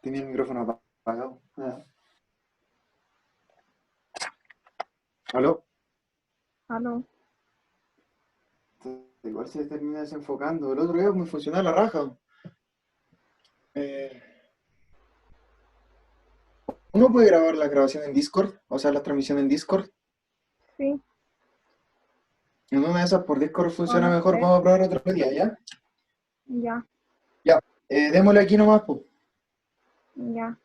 Tenía el micrófono apagado. Ah. ¿Aló? Aló. Igual se termina desenfocando. El otro día me funcionaba la raja. Eh, ¿Uno puede grabar la grabación en Discord? O sea, la transmisión en Discord. Sí, En una de esas por Discord o funciona no mejor. sé. Vamos a probar otro día, ¿ya? Ya, Ya. Démosle aquí nomás, pues. ya.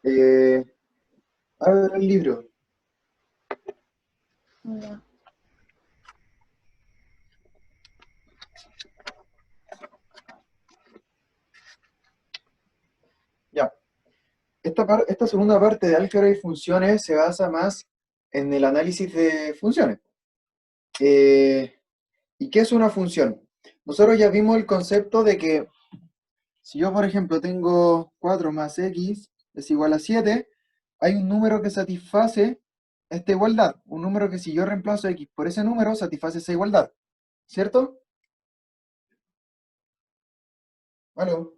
Eh, Abre el libro. Ya. Ya. Esta segunda parte de álgebra y funciones se basa más en el análisis de funciones. ¿Y qué es una función? Nosotros ya vimos el concepto de que si yo, por ejemplo, tengo 4 más x es igual a 7, hay un número que satisface esta igualdad. Un número que si yo reemplazo x por ese número, satisface esa igualdad. ¿Cierto? ¿Aló?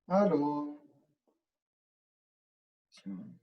¿Aló? Sí.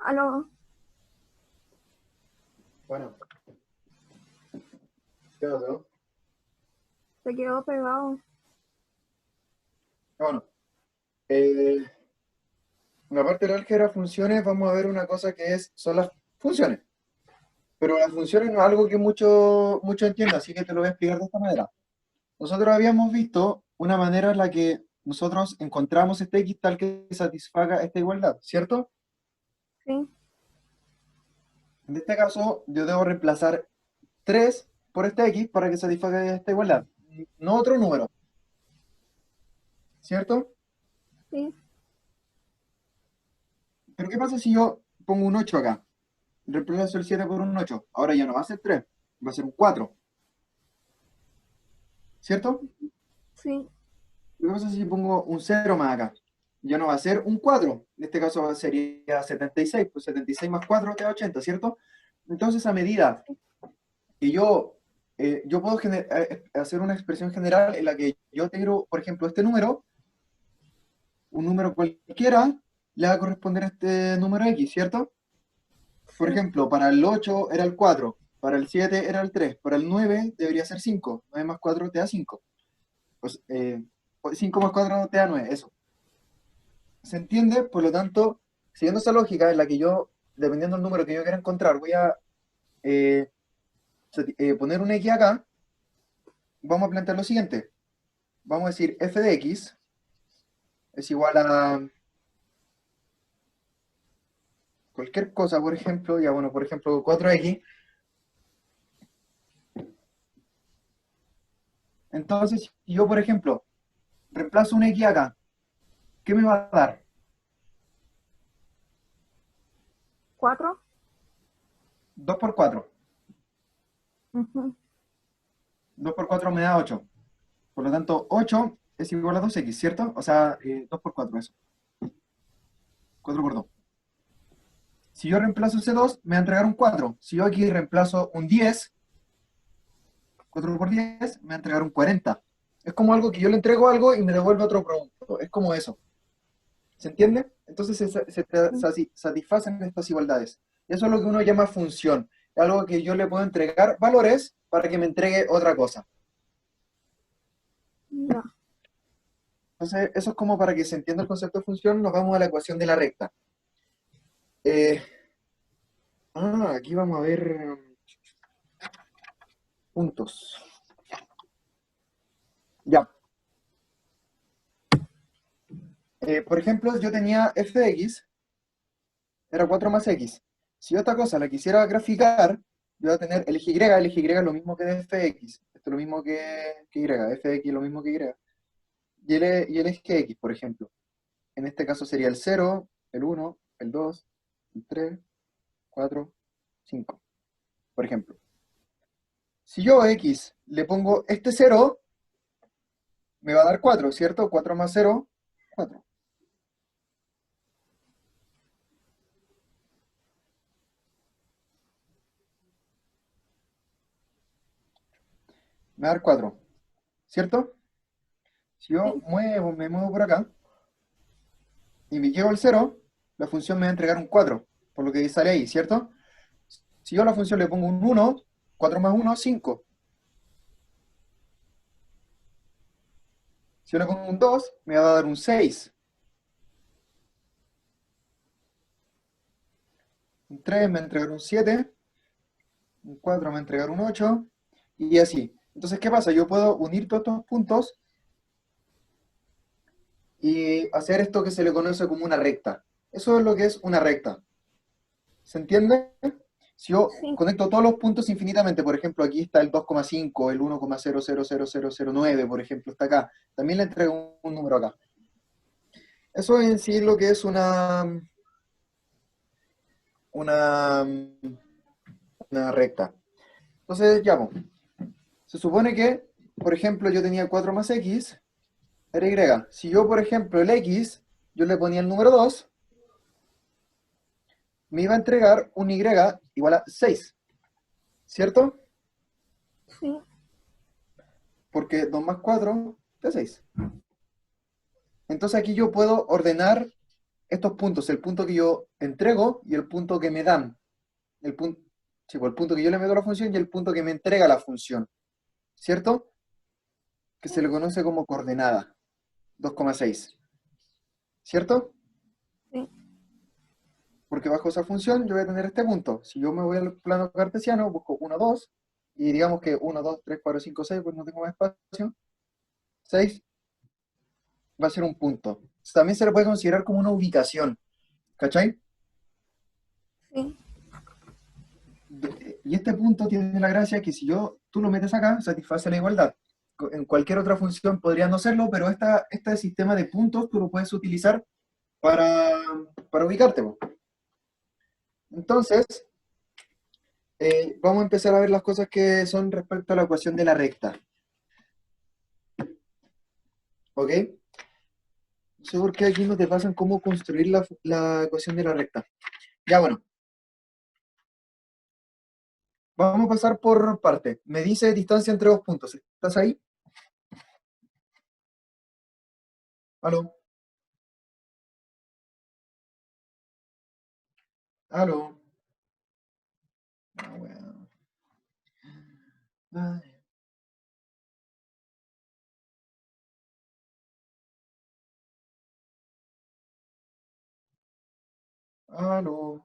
Aló. Bueno, ¿qué pasó? Se quedó pegado. Bueno, eh, en la parte de la álgebra funciones vamos a ver una cosa que son las funciones. Pero las funciones no es algo que mucho entienda, así que te lo voy a explicar de esta manera. Nosotros habíamos visto una manera en la que nosotros encontramos este x tal que satisfaga esta igualdad, ¿cierto? Sí, En este caso, yo debo reemplazar 3 por este x para que satisfaga esta igualdad, no otro número, ¿cierto? sí. Pero ¿qué pasa si yo pongo un 8 acá? Reemplazo el 7 por un 8. Ahora ya no va a ser 3, va a ser un 4, ¿cierto? Sí, ¿Qué pasa si pongo un 0 más acá? Ya no va a ser un 4, en este caso sería 76, pues 76 más 4 te da 80, ¿cierto? Entonces, a medida que yo puedo hacer una expresión general en la que yo tengo, por ejemplo, este número, un número cualquiera, le va a corresponder a este número X, ¿cierto? Por sí. ejemplo, para el 8 era el 4, para el 7 era el 3, para el 9 debería ser 5, 9 más 4 te da 5. Pues 5 más 4 te da 9, eso. ¿Se entiende? Por lo tanto, siguiendo esa lógica en la que yo, dependiendo del número que yo quiera encontrar, voy a poner un X acá, vamos a plantear lo siguiente. Vamos a decir f de x es igual a cualquier cosa, por ejemplo, ya bueno, por ejemplo, 4x. Entonces, si yo, por ejemplo, reemplazo un x acá, ¿qué me va a dar? 4. 2 por 4. Ujú. 2 por 4 me da 8. Por lo tanto, 8 es igual a 2x, ¿cierto? O sea, 2 por 4, eso. 4 por 2. Si yo reemplazo ese 2, me va a entregar un 4. Si yo aquí reemplazo un 10, 4 por 10, me va a entregar un 40. Es como algo que yo le entrego algo y me devuelve otro producto. Es como eso. ¿Se entiende? Entonces Sí. satisfacen estas igualdades. Eso es lo que uno llama función. Es algo que yo le puedo entregar valores para que me entregue otra cosa. Ya. Entonces, eso es como para que se entienda el concepto de función, nos vamos a la ecuación de la recta. Eh, aquí vamos a ver puntos. Ya. Por ejemplo, yo tenía f de x, era 4 más x. Si yo esta cosa la quisiera graficar, yo voy a tener el eje y es lo mismo que de f de x. Esto es lo mismo que y, f de x es lo mismo que y. Y el eje x, por ejemplo. En este caso sería el 0, el 1, el 2, el 3, 4, 5, por ejemplo. Si yo a x le pongo este 0, me va a dar 4, ¿cierto? 4 más 0, 4. Me va a dar 4, ¿cierto? Si yo Sí. me muevo por acá y me llevo al 0, la función me va a entregar un 4, por lo que sale ahí, ¿cierto? Si yo a la función le pongo un 1, 4 más 1, 5. Si yo le pongo un 2, me va a dar un 6. Un 3 me va a entregar un 7. Un 4 me va a entregar un 8. Y así. Entonces, ¿qué pasa? Yo puedo unir todos estos puntos y hacer esto que se le conoce como una recta. Eso es lo que es una recta. ¿Se entiende? Si yo Sí. conecto todos los puntos infinitamente, por ejemplo, aquí está el 2,5, el 1,000009, por ejemplo, está acá. También le entrego un número acá. Eso en sí es lo que es una, una recta. Entonces, ya, pues, se supone que, por ejemplo, yo tenía 4 más x, era y. Si yo, por ejemplo, el x, yo le ponía el número 2, me iba a entregar un y igual a 6, ¿cierto? Sí. Porque 2 más 4 da 6. Entonces aquí yo puedo ordenar estos puntos, el punto que yo entrego y el punto que me dan. El punto, sí, pues el punto que yo le meto a la función y el punto que me entrega la función, ¿cierto? Que se le conoce como coordenada, 2,6, ¿cierto? Sí. Porque bajo esa función yo voy a tener este punto. Si yo me voy al plano cartesiano, busco 1, 2, y digamos que 1, 2, 3, 4, 5, 6, pues no tengo más espacio. 6 va a ser un punto. También se le puede considerar como una ubicación, ¿cachai? Sí. Y este punto tiene la gracia que si tú lo metes acá, satisface la igualdad. En cualquier otra función podría no serlo, pero este sistema de puntos tú lo puedes utilizar para, para ubicarte, po. Entonces, vamos a empezar a ver las cosas que son respecto a la ecuación de la recta. ¿Ok? No sé por qué aquí no te pasan cómo construir la ecuación de la recta. Ya, bueno, vamos a pasar por parte. Me dice distancia entre dos puntos. ¿Estás ahí? ¿Aló? ¿Aló? Ah, bueno. Ay, ¿aló?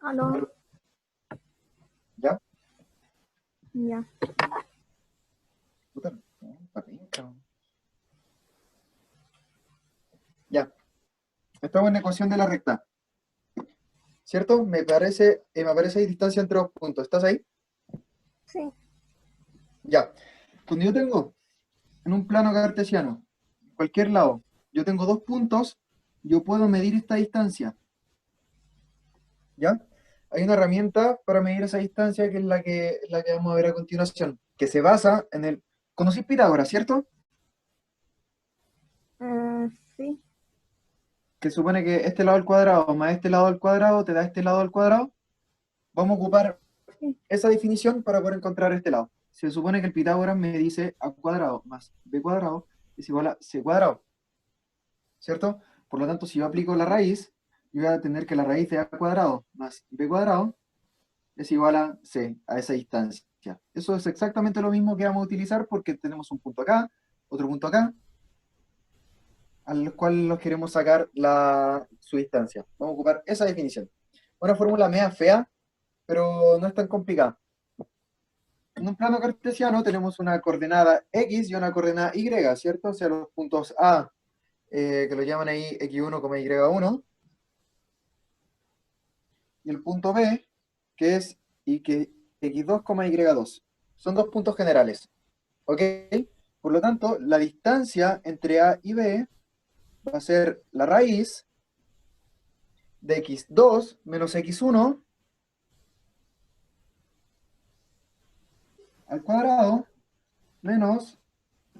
Aló. ¿Ya? Ya. Puta, no, está bien, cabrón. Ya. Estamos en la ecuación de la recta. ¿Cierto? Me aparece ahí distancia entre dos puntos. ¿Estás ahí? Sí. Ya. Cuando yo tengo en un plano cartesiano, en cualquier lado, yo tengo dos puntos, yo puedo medir esta distancia. ¿Ya? Hay una herramienta para medir esa distancia que es la que vamos a ver a continuación, que se basa en el... ¿Conocís Pitágoras, cierto? Sí. Que supone que este lado al cuadrado más este lado al cuadrado te da este lado al cuadrado. Vamos a ocupar Sí. esa definición para poder encontrar este lado. Se supone que el Pitágoras me dice a cuadrado más b cuadrado es igual a c cuadrado, ¿cierto? Por lo tanto, si yo aplico la raíz, yo voy a tener que la raíz de a cuadrado más b cuadrado es igual a c, a esa distancia. Eso es exactamente lo mismo que vamos a utilizar porque tenemos un punto acá, otro punto acá, al cual los queremos sacar su distancia. Vamos a ocupar esa definición. Una fórmula media fea, pero no es tan complicada. En un plano cartesiano tenemos una coordenada x y una coordenada y, ¿cierto? O sea, los puntos A, que lo llaman ahí x1, y1, y el punto B, que es x2, y2. Son dos puntos generales, ¿ok? Por lo tanto, la distancia entre A y B va a ser la raíz de x2 menos x1 al cuadrado menos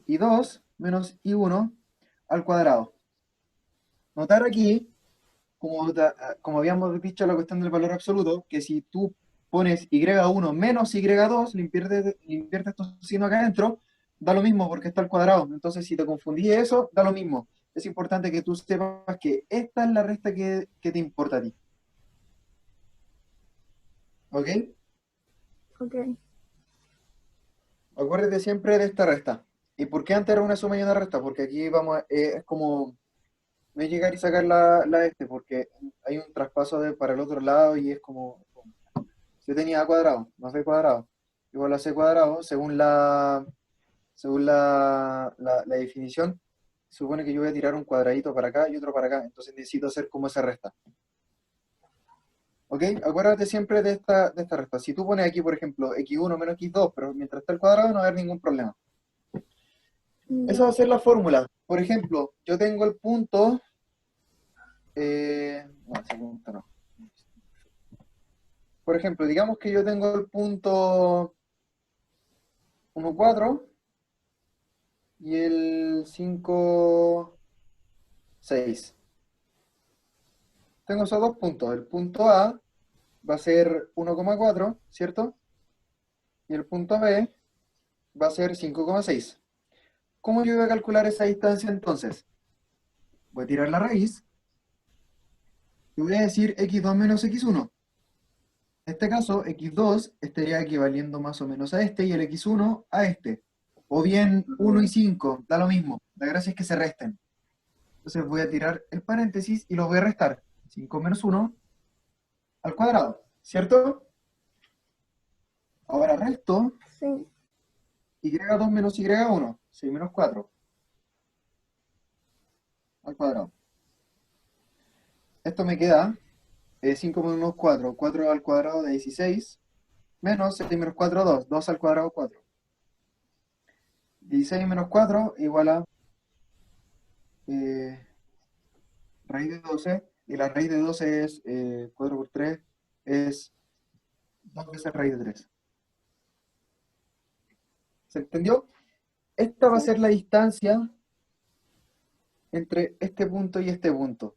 y2 menos y1 al cuadrado. Notar aquí, como habíamos dicho la cuestión del valor absoluto, que si tú pones y1 menos y2, le inviertes estos signos acá adentro, da lo mismo porque está al cuadrado. Entonces, si te confundí eso, da lo mismo. Es importante que tú sepas que esta es la resta que te importa a ti. ¿Ok? Ok. Acuérdate siempre de esta resta. ¿Y por qué antes era una suma y una resta? Porque aquí es como, no es llegar y sacar la este, porque hay un traspaso para el otro lado y es como, si yo tenía a cuadrado más b cuadrado igual a c cuadrado, según la definición, supone que yo voy a tirar un cuadradito para acá y otro para acá, entonces necesito hacer como esa resta. ¿Ok? Acuérdate siempre de esta resta. Si tú pones aquí, por ejemplo, x1 menos x2, pero mientras está el cuadrado no va a haber ningún problema. Esa Ya. va a ser la fórmula. Por ejemplo, yo tengo el punto... no, ese punto no. Por ejemplo, digamos que yo tengo el punto 1, 4 y el 5, 6. Tengo esos dos puntos. El punto A va a ser 1,4, ¿cierto? Y el punto B va a ser 5,6. ¿Cómo yo voy a calcular esa distancia entonces? Voy a tirar la raíz y voy a decir x2 menos x1. En este caso, x2 estaría equivaliendo más o menos a este y el x1 a este. O bien 1 y 5, da lo mismo. La gracia es que se resten. Entonces voy a tirar el paréntesis y lo voy a restar. 5 menos 1 al cuadrado, ¿cierto? Ahora resto Sí. y2 menos y1, 6 menos 4 al cuadrado. Esto me queda 5 menos 4, 4 al cuadrado de 16, menos 6 menos 4, 2, 2 al cuadrado, 4. 16 menos 4 igual a eh, raíz de 12, y la raíz de 12 es 4 por 3, es 2 veces raíz de 3. ¿Se entendió? Esta va a Sí. ser la distancia entre este punto y este punto.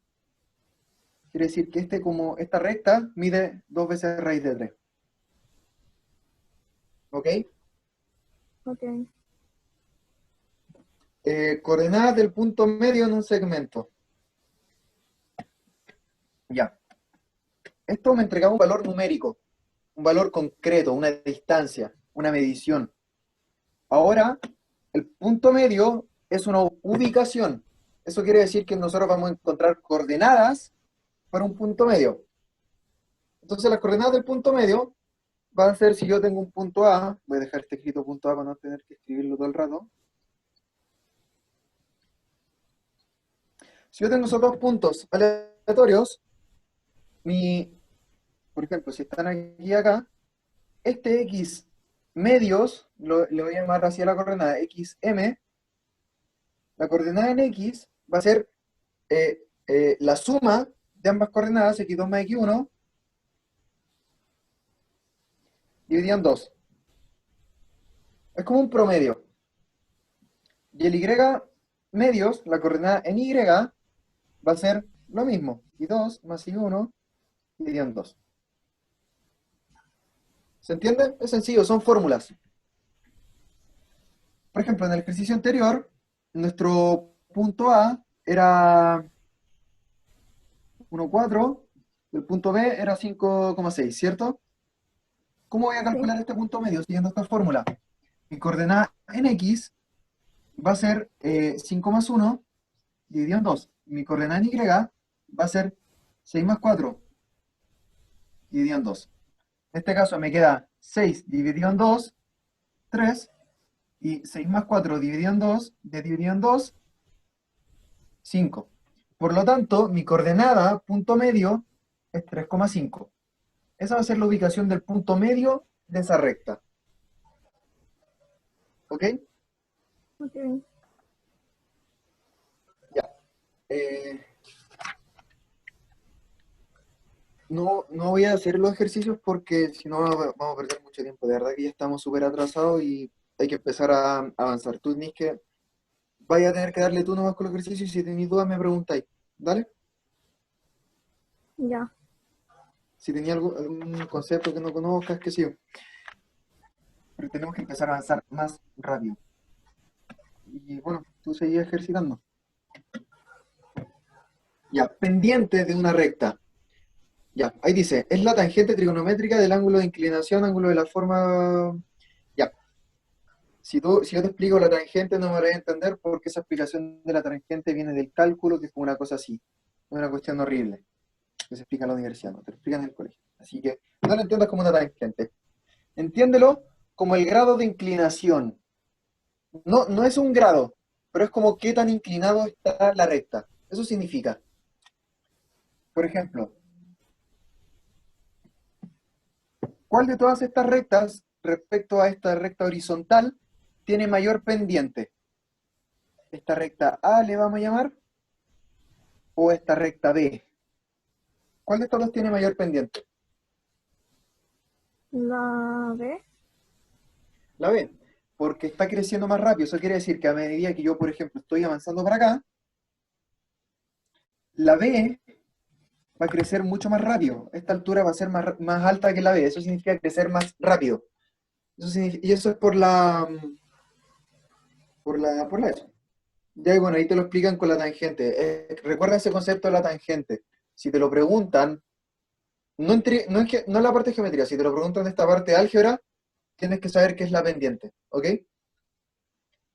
Quiere decir que esta recta mide 2 veces raíz de 3. ¿Ok? Ok. Coordenadas del punto medio en un segmento. Ya. Esto me entregaba un valor numérico, un valor concreto, una distancia, una medición. Ahora, el punto medio es una ubicación. Eso quiere decir que nosotros vamos a encontrar coordenadas para un punto medio. Entonces las coordenadas del punto medio van a ser, si yo tengo un punto A, voy a dejar este escrito punto A para no tener que escribirlo todo el rato. Si yo tengo esos dos puntos aleatorios, por ejemplo, si están aquí y acá, este X medios, le voy a llamar así a la coordenada XM, la coordenada en X va a ser la suma de ambas coordenadas, X2 más X1, dividido en 2. Es como un promedio. Y el Y medios, la coordenada en Y, va a ser lo mismo. Y2 más Y1 dividido en 2. ¿Se entiende? Es sencillo, son fórmulas. Por ejemplo, en el ejercicio anterior, nuestro punto A era 1,4, el punto B era 5,6, ¿cierto? ¿Cómo voy a Sí. calcular este punto medio siguiendo esta fórmula? Mi coordenada en X va a ser 5 más 1 dividido en 2. Mi coordenada en Y va a ser 6 más 4 dividido en 2. En este caso me queda 6 dividido en 2, 3, y 6 más 4 dividido en 2, dividido en 2, 5. Por lo tanto, mi coordenada, punto medio, es 3,5. Esa va a ser la ubicación del punto medio de esa recta. ¿Ok? Ok. Ya. No voy a hacer los ejercicios porque si no vamos a perder mucho tiempo. De verdad que ya estamos súper atrasados y hay que empezar a avanzar. Tú, Nis, que vaya a tener que darle tú nomás con los ejercicios y si tenéis dudas me preguntáis. ¿Dale? Ya. Si tenía algún concepto que no conozcas, qué sé yo. Pero tenemos que empezar a avanzar más rápido. Y bueno, tú seguías ejercitando. Ya, pendiente de una recta. Ya, ahí dice, es la tangente trigonométrica del ángulo de inclinación, ángulo de la forma. Ya, si yo te explico la tangente no me vas a entender porque esa explicación de la tangente viene del cálculo, que es como una cosa así. Es una cuestión horrible que se explica en la universidad, no te lo explican en el colegio. Así que no lo entiendas como una tangente. Entiéndelo como el grado de inclinación. No es un grado, pero es como qué tan inclinado está la recta. Eso significa, por ejemplo, ¿cuál de todas estas rectas respecto a esta recta horizontal tiene mayor pendiente? ¿Esta recta A le vamos a llamar? ¿O esta recta B? ¿Cuál de estas dos tiene mayor pendiente? La B. La B, porque está creciendo más rápido. Eso quiere decir que a medida que yo, por ejemplo, estoy avanzando para acá, la B va a crecer mucho más rápido. Esta altura va a ser más alta que la B. Eso significa crecer más rápido. Y eso es por la eso. Ya, y bueno, ahí te lo explican con la tangente. Recuerda ese concepto de la tangente. Si te lo preguntan, no en la parte de geometría, si te lo preguntan en esta parte de álgebra, tienes que saber qué es la pendiente, ¿ok?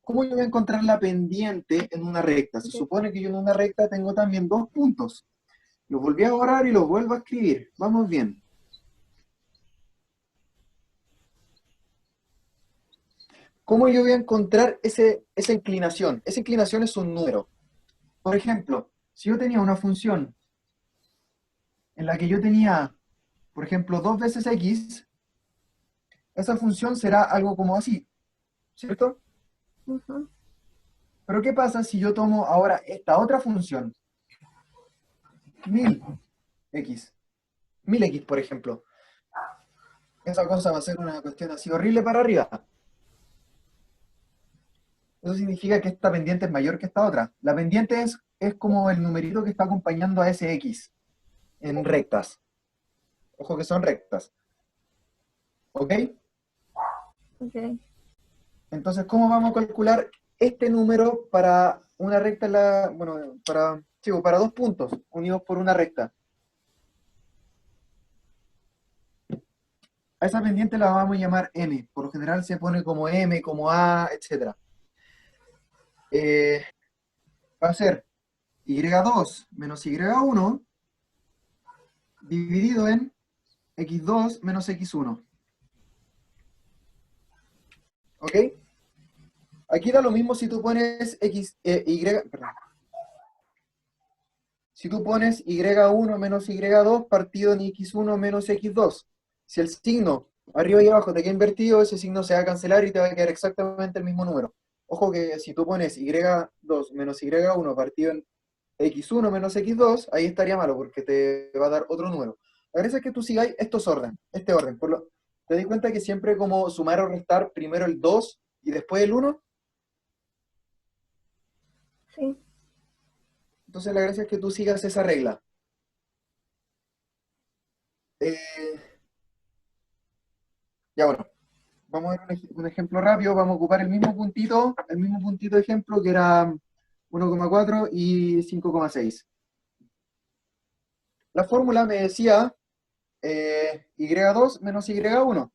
¿Cómo yo voy a encontrar la pendiente en una recta? Se Ok. supone que yo en una recta tengo también dos puntos. Los volví a borrar y los vuelvo a escribir. Vamos bien. ¿Cómo yo voy a encontrar esa inclinación? Esa inclinación es un número. Por ejemplo, si yo tenía una función en la que yo tenía, por ejemplo, 2 veces x, esa función será algo como así, ¿cierto? Ujú. Pero ¿qué pasa si yo tomo ahora esta otra función, 1000x, 1000x, por ejemplo? Esa cosa va a ser una cuestión así horrible para arriba. Eso significa que esta pendiente es mayor que esta otra. La pendiente es como el numerito que está acompañando a ese x en rectas. Ojo que son rectas. ¿Ok? Ok. Entonces, ¿cómo vamos a calcular este número para una recta, bueno, sí, para dos puntos unidos por una recta? A esa pendiente la vamos a llamar M. Por lo general se pone como M, como A, etc. Eh, Va a ser y2 menos y1 dividido en x2 menos x1. ¿Ok? Aquí da lo mismo si tú pones perdón. Si tú pones y1 menos y2 partido en x1 menos x2. Si el signo arriba y abajo te queda invertido, ese signo se va a cancelar y te va a quedar exactamente el mismo número. Ojo que si tú pones y2 menos y1 partido en x1 menos x2, ahí estaría malo porque te va a dar otro número. La gracia es que tú sigáis este orden. ¿Te das cuenta que siempre como sumar o restar primero el 2 y después el 1? Sí. Entonces la gracia es que tú sigas esa regla. Eh, ya bueno, vamos a ver un ejemplo rápido. Vamos a ocupar el mismo puntito de ejemplo que era 1,4 y 5,6. La fórmula me decía y2 menos y1.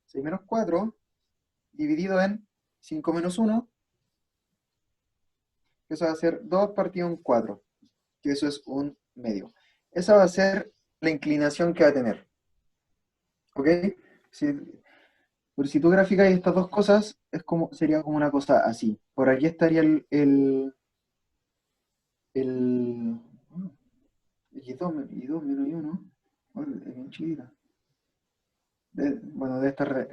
6 menos 4 dividido en 5 menos 1, que eso va a ser 2 partido en 4, que eso es un medio. Esa va a ser la inclinación que va a tener. ¿Ok? Si, si tú graficas estas dos cosas, sería como una cosa así. Por aquí estaría el y2 menos y1. Es bien chiquita. Bueno, debe estar,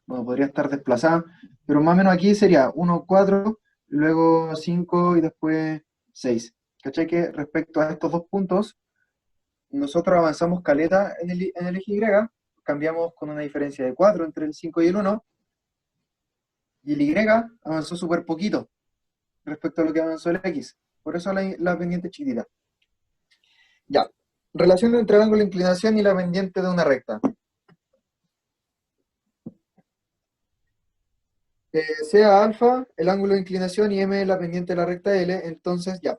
bueno, podría estar desplazada, pero más o menos aquí sería 1, 4, luego 5 y después 6. ¿Cachai? Que respecto a estos dos puntos, nosotros avanzamos caleta en el eje Y, cambiamos con una diferencia de 4 entre el 5 y el 1, y el Y avanzó súper poquito respecto a lo que avanzó el X. Por eso la pendiente es chiquitita. Ya. Relación entre el ángulo de inclinación y la pendiente de una recta. Sea alfa el ángulo de inclinación y m la pendiente de la recta L, entonces ya.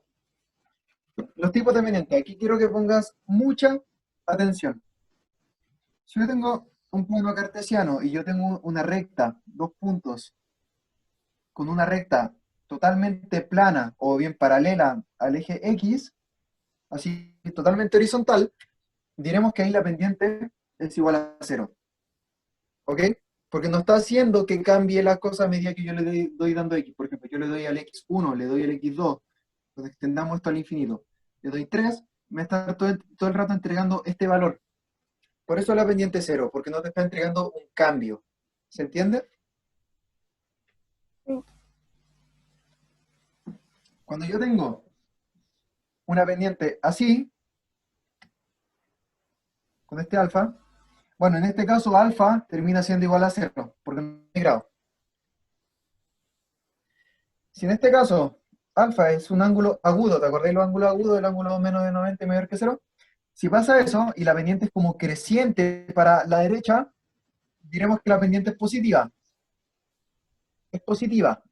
Los tipos de pendiente. Aquí quiero que pongas mucha atención. Si yo tengo un plano cartesiano y yo tengo una recta, dos puntos, con una recta totalmente plana o bien paralela al eje X, así totalmente horizontal, diremos que ahí la pendiente es igual a 0. ¿Ok? Porque no está haciendo que cambie la cosa a medida que yo le doy dando X. Por ejemplo, yo le doy al X1, le doy al X2, entonces extendamos esto al infinito. Le doy 3, me está todo el rato entregando este valor. Por eso la pendiente es 0, porque no te está entregando un cambio. ¿Se entiende? Sí. Cuando yo tengo una pendiente así, con este alfa, bueno, en este caso alfa termina siendo igual a 0, porque no hay grado. Si en este caso alfa es un ángulo agudo, ¿te acordáis los ángulos agudos del ángulo menos de 90 y mayor que 0? Si pasa eso y la pendiente es como creciente para la derecha, diremos que la pendiente es positiva. Es positiva.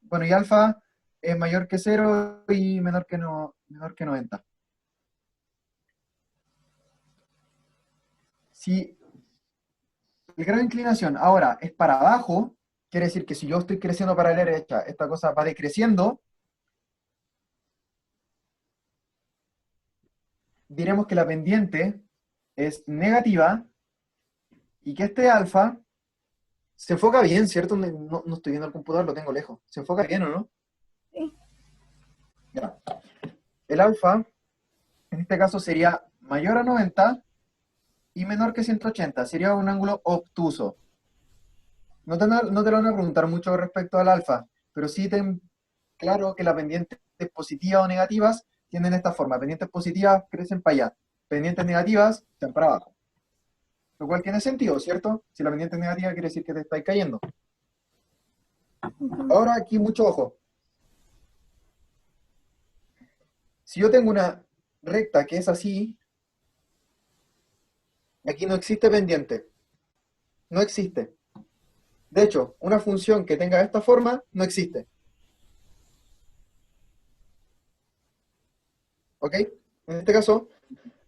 Bueno, y alfa es mayor que 0 y menor que, no, menor que 90. Si el grado de inclinación ahora es para abajo, quiere decir que si yo estoy creciendo para la derecha, esta cosa va decreciendo, diremos que la pendiente es negativa y que este alfa se enfoca bien, ¿cierto? No estoy viendo el computador, lo tengo lejos. ¿Se enfoca bien o no? Sí. Ya. El alfa, en este caso, sería mayor a 90 y menor que 180. Sería un ángulo obtuso. No te lo van a preguntar mucho respecto al alfa, pero sí ten claro que las pendientes positivas o negativas tienen esta forma. Pendientes positivas crecen para allá. Pendientes negativas están para abajo. Lo cual tiene sentido, ¿cierto? Si la pendiente es negativa quiere decir que te estáis cayendo. Ujú. Ahora aquí mucho ojo. Si yo tengo una recta que es así, aquí no existe pendiente. No existe. De hecho, una función que tenga esta forma no existe. ¿Ok? En este caso,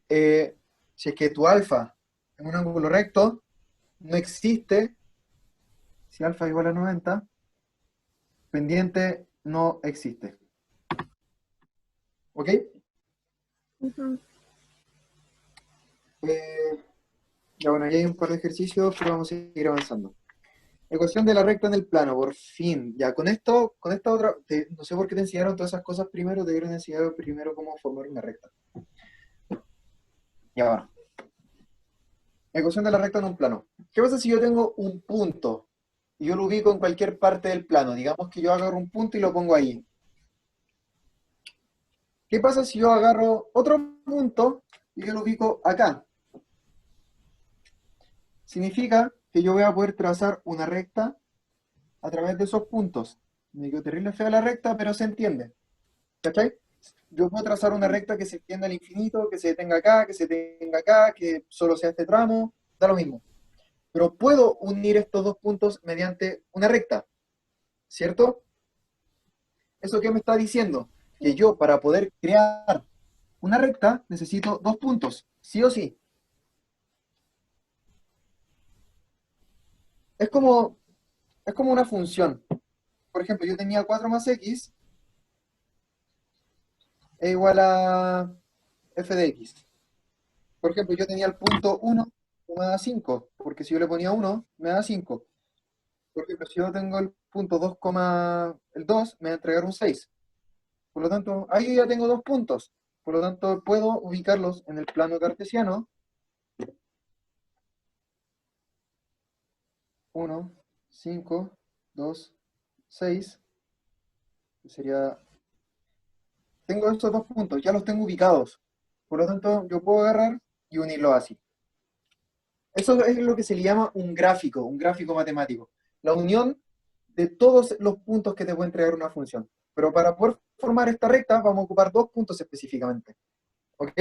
si es que tu alfa es un ángulo recto, no existe, si alfa es igual a 90, pendiente no existe. ¿Ok? Ujú. Eh, Ya bueno, ya hay un par de ejercicios, pero vamos a seguir avanzando. Ecuación de la recta en el plano, por fin. Ya, con esta otra, no sé por qué te enseñaron todas esas cosas primero, te debieron enseñar primero cómo formar una recta. Ya bueno. Ecuación de la recta en un plano. ¿Qué pasa si yo tengo un punto y yo lo ubico en cualquier parte del plano? Digamos que yo agarro un punto y lo pongo ahí. ¿Qué pasa si yo agarro otro punto y yo lo ubico acá? Significa que yo voy a poder trazar una recta a través de esos puntos. Me digo terrible fea la recta, pero se entiende. ¿Cachai? Yo puedo trazar una recta que se extienda al infinito, que se detenga acá, que se detenga acá, que solo sea este tramo, da lo mismo. Pero puedo unir estos dos puntos mediante una recta, ¿cierto? ¿Eso qué me está diciendo? Que Sí. yo para poder crear una recta necesito dos puntos, sí o sí. Es como, es como una función. Por ejemplo, yo tenía 4 más x es igual a f de x. Por ejemplo, yo tenía el punto 1, me da 5, porque si yo le ponía 1, me da 5. Por ejemplo, si yo tengo el punto 2, el 2, me va a entregar un 6. Por lo tanto, ahí ya tengo dos puntos. Por lo tanto, puedo ubicarlos en el plano cartesiano. 1, 5, 2, 6. Sería... Tengo estos dos puntos, ya los tengo ubicados. Por lo tanto, yo puedo agarrar y unirlos así. Eso es lo que se le llama un gráfico matemático. La unión de todos los puntos que te puede entregar una función. Pero para poder formar esta recta, vamos a ocupar dos puntos específicamente. ¿Ok?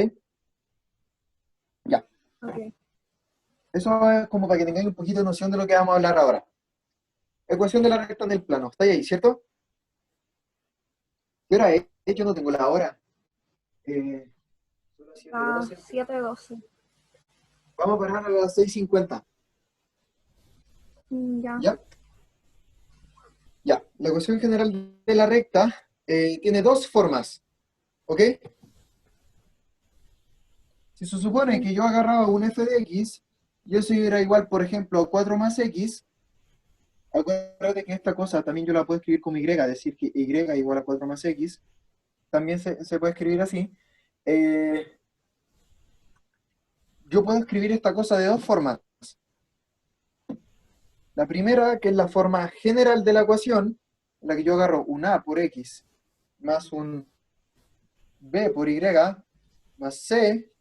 Ya. Ok. Eso es como para que tengáis un poquito de noción de lo que vamos a hablar ahora. Ecuación de la recta en el plano. ¿Está ahí, cierto? ¿Qué hora es? Yo no tengo la hora. Son las A 7:12. 7:12. Vamos a parar a las 6:50. Ya. ¿Ya? Ya. La ecuación general de la recta tiene dos formas. ¿Ok? Si se supone Ok. que yo agarraba un f de x, y eso era igual, por ejemplo, a 4 más x, acuérdate que esta cosa también yo la puedo escribir como y, decir que y igual a 4 más x, también se puede escribir así. Eh, yo puedo escribir esta cosa de dos formas. La primera, que es la forma general de la ecuación, en la que yo agarro un a por x más un b por y más c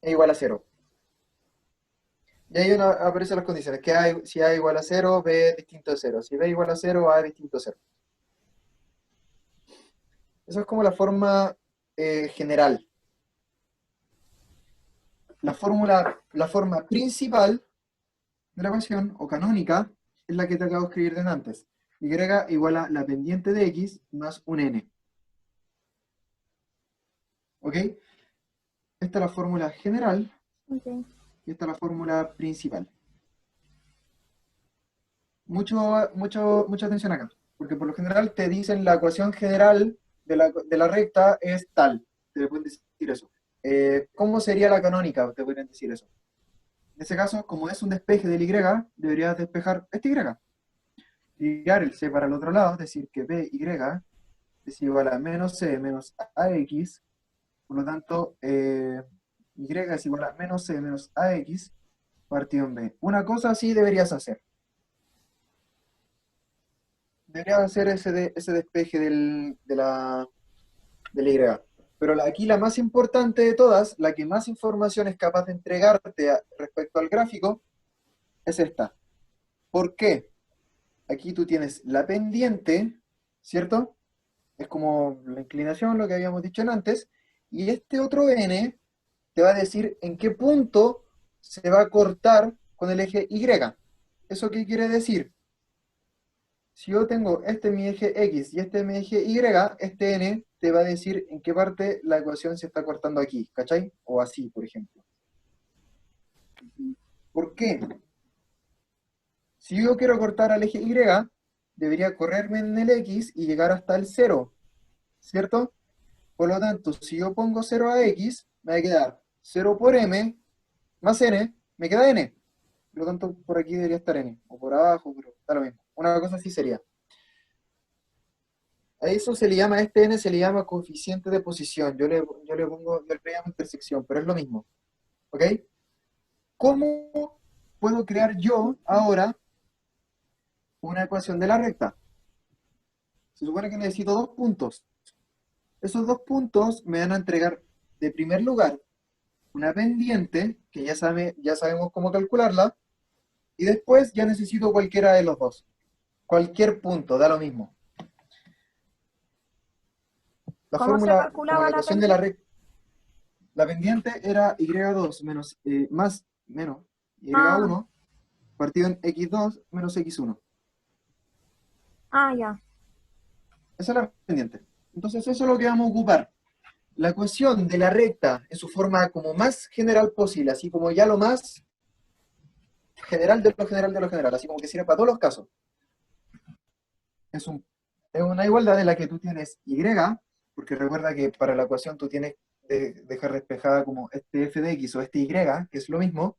es igual a cero. Y ahí aparecen las condiciones, que si a igual a cero, b es distinto de cero. Si b igual a cero, a es distinto de cero. Eso es como la forma general. La forma principal de la ecuación, o canónica, es la que te acabo de escribir de antes. Y igual a la pendiente de x más un n. ¿Ok? Esta es la fórmula general Ok. y esta es la fórmula principal. Mucha atención acá, porque por lo general te dicen la ecuación general de la recta es tal, te pueden decir eso. ¿Cómo sería la canónica? Te pueden decir eso. En ese caso, como es un despeje del y, deberías despejar este y. Ligar el c para el otro lado, es decir, que y es igual a menos c menos ax, por lo tanto, y es igual a menos c menos ax partido en b. Una cosa así deberías hacer. Deberías hacer ese despeje del y. Pero aquí la más importante de todas, la que más información es capaz de entregarte respecto al gráfico, es esta. ¿Por qué? Aquí tú tienes la pendiente, ¿cierto? Es como la inclinación, lo que habíamos dicho antes, y este otro n te va a decir en qué punto se va a cortar con el eje y. ¿Eso qué quiere decir? Si yo tengo este mi eje x y este mi eje y, este n te va a decir en qué parte la ecuación se está cortando aquí, ¿cachai? O así, por ejemplo. ¿Por qué? Si yo quiero cortar al eje y, debería correrme en el x y llegar hasta el 0, ¿cierto? Por lo tanto, si yo pongo 0 a x, me va a quedar 0 por m más n, me queda n. Por lo tanto, por aquí debería estar n, o por abajo, pero da lo mismo. Una cosa así sería. A eso se le llama, a este n se le llama coeficiente de posición. Yo le llamo intersección, pero es lo mismo. ¿Ok? ¿Cómo puedo crear yo ahora una ecuación de la recta? Se supone que necesito dos puntos. Esos dos puntos me van a entregar, de primer lugar, una pendiente, que ya sabemos cómo calcularla, y después ya necesito cualquiera de los dos. Cualquier punto, da lo mismo. La ¿Cómo se fórmula, como calculaba la la ecuación de la pendiente? recta, la pendiente era y2 menos Ah, y1 partido en x2 menos x1. ah, ya. Esa es la pendiente. Entonces eso es lo que vamos a ocupar. La ecuación de la recta en su forma como más general posible, así como ya lo más general de lo general de lo general, así como que sirve para todos los casos. Es, un, es una igualdad en la que tú tienes y, porque recuerda que para la ecuación tú tienes que dejar despejada como este f de x o este y, que es lo mismo,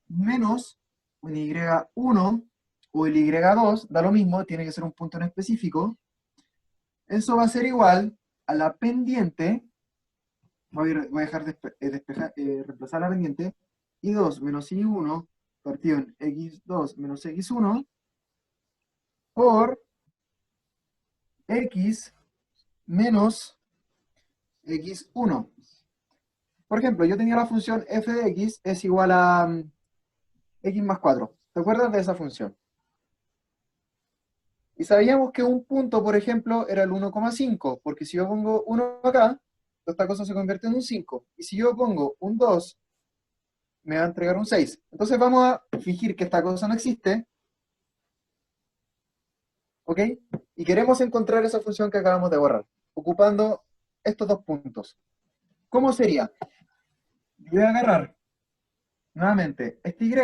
menos un y1 o el y2, da lo mismo, tiene que ser un punto en específico. Eso va a ser igual a la pendiente, voy a dejar reemplazar la pendiente, y2 menos y1 partido en x2 menos x1 por x menos x1. Por ejemplo, yo tenía la función f de x es igual a x más 4. ¿Te acuerdas de esa función? Y sabíamos que un punto, por ejemplo, era el 1,5, porque si yo pongo 1 acá, esta cosa se convierte en un 5. Y si yo pongo un 2, me va a entregar un 6. Entonces vamos a fingir que esta cosa no existe, ¿ok? Y queremos encontrar esa función que acabamos de borrar, ocupando estos dos puntos. ¿Cómo sería? Voy a agarrar nuevamente este y,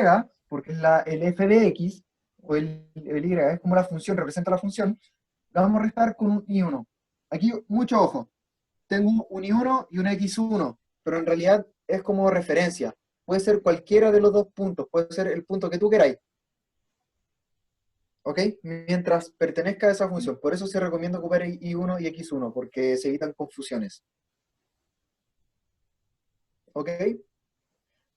porque es el f de x, o el y, es como la función, representa la función, la vamos a restar con un y1. Aquí, mucho ojo, tengo un y1 y un x1, pero en realidad es como referencia. Puede ser cualquiera de los dos puntos, puede ser el punto que tú queráis, ¿ok? Mientras pertenezca a esa función. Por eso se recomienda ocupar y1 y x1, porque se evitan confusiones, ¿ok? Ok.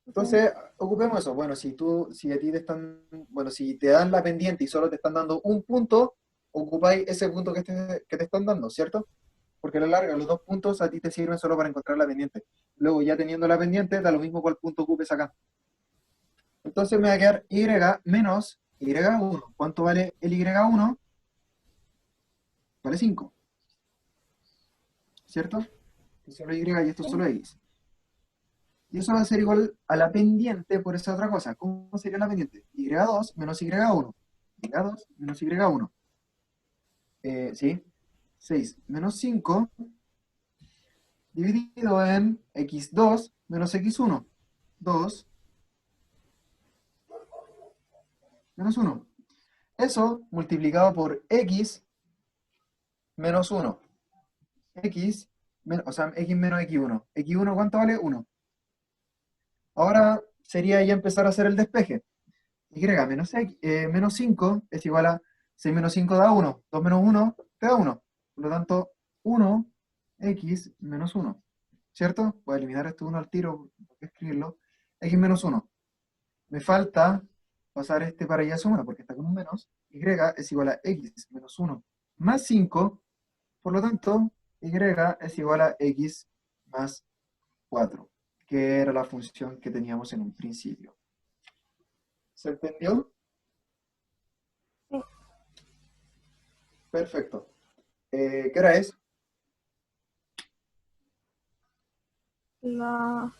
Entonces, ocupemos eso. Bueno, si a ti te están, bueno, si te dan la pendiente y solo te están dando un punto, ocupáis ese punto que te están dando, ¿cierto? Porque a la larga, los dos puntos a ti te sirven solo para encontrar la pendiente. Luego, ya teniendo la pendiente, da lo mismo cuál punto ocupes acá. Entonces me va a quedar y menos y1. ¿Cuánto vale el y1? Vale 5, ¿cierto? Esto es solo y y esto es Sí. solo x. Y eso va a ser igual a la pendiente por esa otra cosa. ¿Cómo sería la pendiente? Y2 menos y1. Y2 menos y1. ¿Sí? 6 menos 5 dividido en x2 menos x1. 2 menos 1. Eso multiplicado por x menos 1. O sea, x menos x1. ¿X1 cuánto vale? 1. Ahora sería ya empezar a hacer el despeje. Y menos 5 es igual a 6 menos 5 da 1. 2 menos 1 te da 1. Por lo tanto, 1x menos 1. ¿Cierto? Voy a eliminar este 1 al tiro, ¿por qué escribirlo? X menos 1. Me falta pasar este para allá suma, porque está con un menos. Y es igual a x menos 1 más 5. Por lo tanto, y es igual a x más 4, que era la función que teníamos en un principio. ¿Se entendió? Sí. Perfecto. ¿Qué hora es? La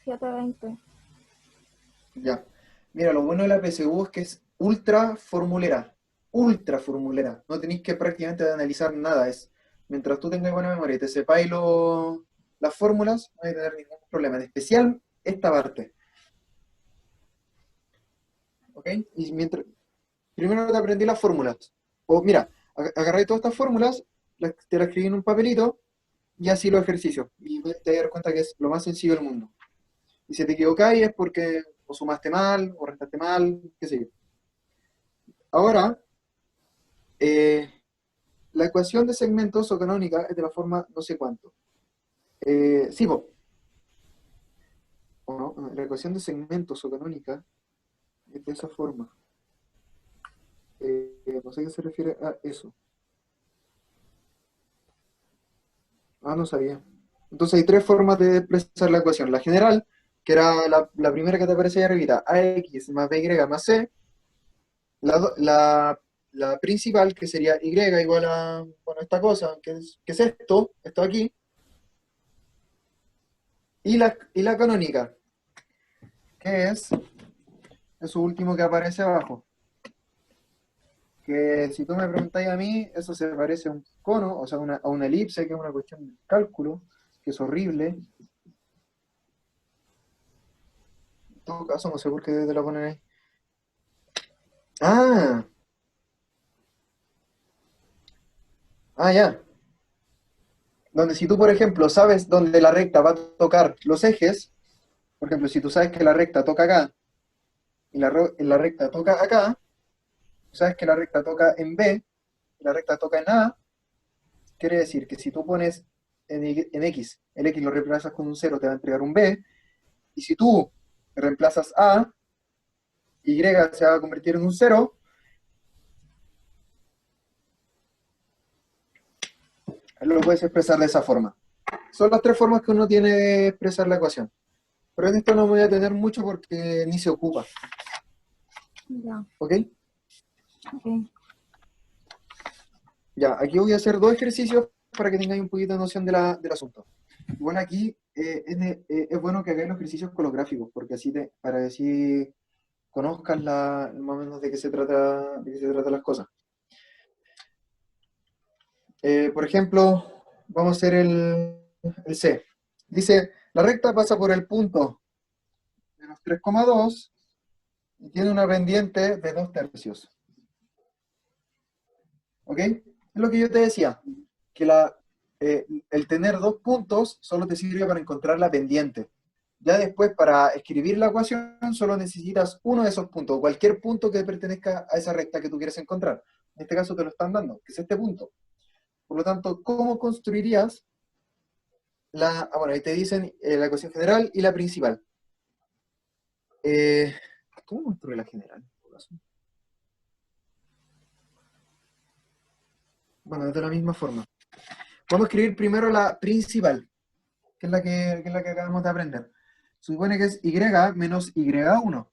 7:20. Ya. Mira, lo bueno de la PSU es que es ultra formulera. Ultra formulera. No tenéis que prácticamente analizar nada. Mientras tú tengas buena memoria y te sepáis las fórmulas, no hay que tener ningún problema. En especial esta parte. ¿Ok? Y primero te aprendí las fórmulas. O mira, agarré todas estas fórmulas, te las escribí en un papelito y así los ejercicios. Y te das cuenta que es lo más sencillo del mundo. Y si te equivocáis es porque o sumaste mal, o restaste mal, qué sé yo. Ahora, la ecuación de segmentos o canónica es de la forma no sé cuánto. Sí, po. ¿O no? La ecuación de segmentos o canónica es de esa forma. No sé a qué se refiere a eso. Ah, no sabía. Entonces hay tres formas de expresar la ecuación. La general, que era la primera que te aparece ahí arribita, ax más by más c. La principal, que sería y igual a, bueno, esta cosa, que es esto aquí. Y la canónica, que es eso último que aparece abajo. Que si tú me preguntáis a mí, eso se parece a un cono, o sea, a una elipse, que es una cuestión de cálculo, que es horrible. En todo caso, no sé por qué te la ponen ahí. Ah, ya. Donde si tú, por ejemplo, sabes dónde la recta va a tocar los ejes, por ejemplo, si tú sabes que la recta toca acá y la recta toca acá, sabes que la recta toca en B y la recta toca en A, quiere decir que si tú pones en X, el X lo reemplazas con un cero, te va a entregar un B, y si tú reemplazas A, Y se va a convertir en un cero, lo puedes expresar de esa forma. Son las tres formas que uno tiene de expresar la ecuación. Pero en esto no me voy a tener mucho porque ni se ocupa. Ya, ¿Ok? ok. Ya, aquí voy a hacer dos ejercicios para que tengáis un poquito de noción del asunto. Bueno, aquí es bueno que hagáis los ejercicios con los gráficos, porque así para que así conozcas más o menos de qué se trata las cosas. Por ejemplo, vamos a hacer el C. Dice, la recta pasa por el punto menos 3,2 y tiene una pendiente de 2/3. ¿Ok? Es lo que yo te decía, que el tener dos puntos solo te sirve para encontrar la pendiente. Ya después, para escribir la ecuación, solo necesitas uno de esos puntos, cualquier punto que pertenezca a esa recta que tú quieres encontrar. En este caso te lo están dando, que es este punto. Por lo tanto, ¿cómo construirías bueno, ahí te dicen la ecuación general y la principal? Eh, ¿Cómo construir la general? Bueno, de la misma forma. Vamos a escribir primero la principal, que es la que acabamos de aprender. Supone que es y menos y1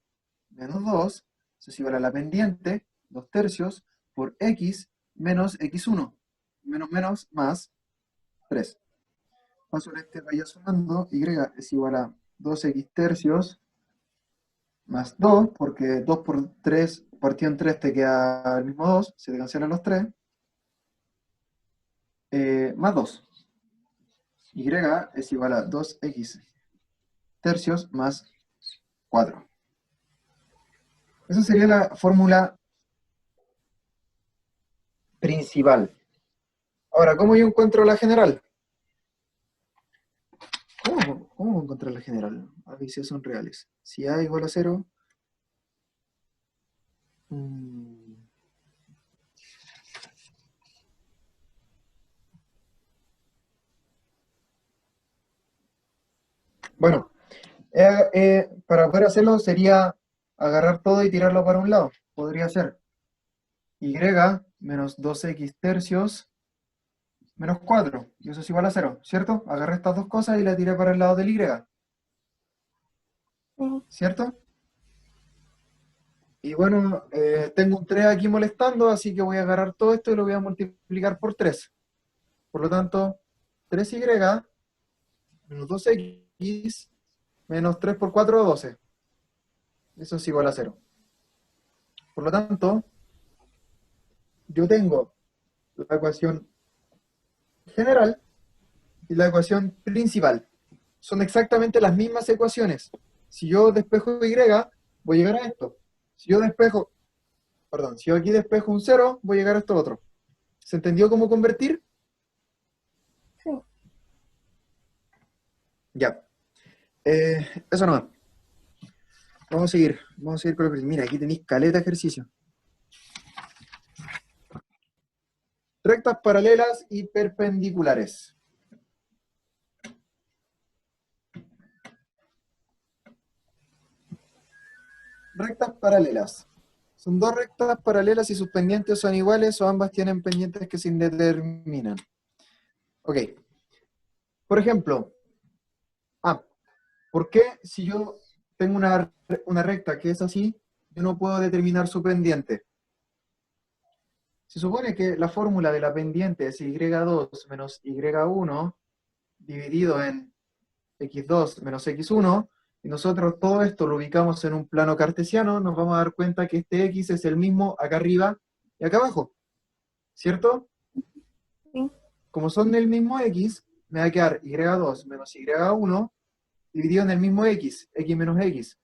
menos 2, eso es igual a la pendiente, 2/3, por x menos x1, menos menos más 3. Paso a este vaya sumando, y es igual a 2x3 más 2, porque 2 por 3 partido en 3 te queda el mismo 2, se te cancelan los 3, más 2. Y es igual a 2x3 más 4. Esa sería la fórmula principal. Ahora, ¿cómo yo encuentro la general? ¿Cómo encontrar la general? A ver si son reales. Si A igual a 0. Bueno, para poder hacerlo sería agarrar todo y tirarlo para un lado. Podría ser y menos 2x3 menos 4. Y eso es igual a 0, ¿cierto? Agarré estas dos cosas y las tiré para el lado del y. Sí, ¿Cierto? Y bueno, tengo un 3 aquí molestando, así que voy a agarrar todo esto y lo voy a multiplicar por 3. Por lo tanto, 3y menos 2x menos 3 por 4, 12. Eso es igual a 0. Por lo tanto, yo tengo la ecuación general y la ecuación principal. Son exactamente las mismas ecuaciones. Si yo despejo y, voy a llegar a esto. Si yo si yo aquí despejo un 0, voy a llegar a esto otro. ¿Se entendió cómo convertir? sí. Ya. Eso nomás. Vamos a seguir con lo que... Mira, aquí tenéis caleta de ejercicio. Rectas paralelas y perpendiculares. Rectas paralelas. Son dos rectas paralelas y sus pendientes son iguales o ambas tienen pendientes que se indeterminan. Ok. Por ejemplo, ¿por qué si yo tengo una recta que es así, yo no puedo determinar su pendiente? Se supone que la fórmula de la pendiente es y2 menos y1 dividido en x2 menos x1, y nosotros todo esto lo ubicamos en un plano cartesiano, nos vamos a dar cuenta que este x es el mismo acá arriba y acá abajo, ¿cierto? Sí. Como son del mismo x, me va a quedar y2 menos y1 dividido en el mismo x menos x,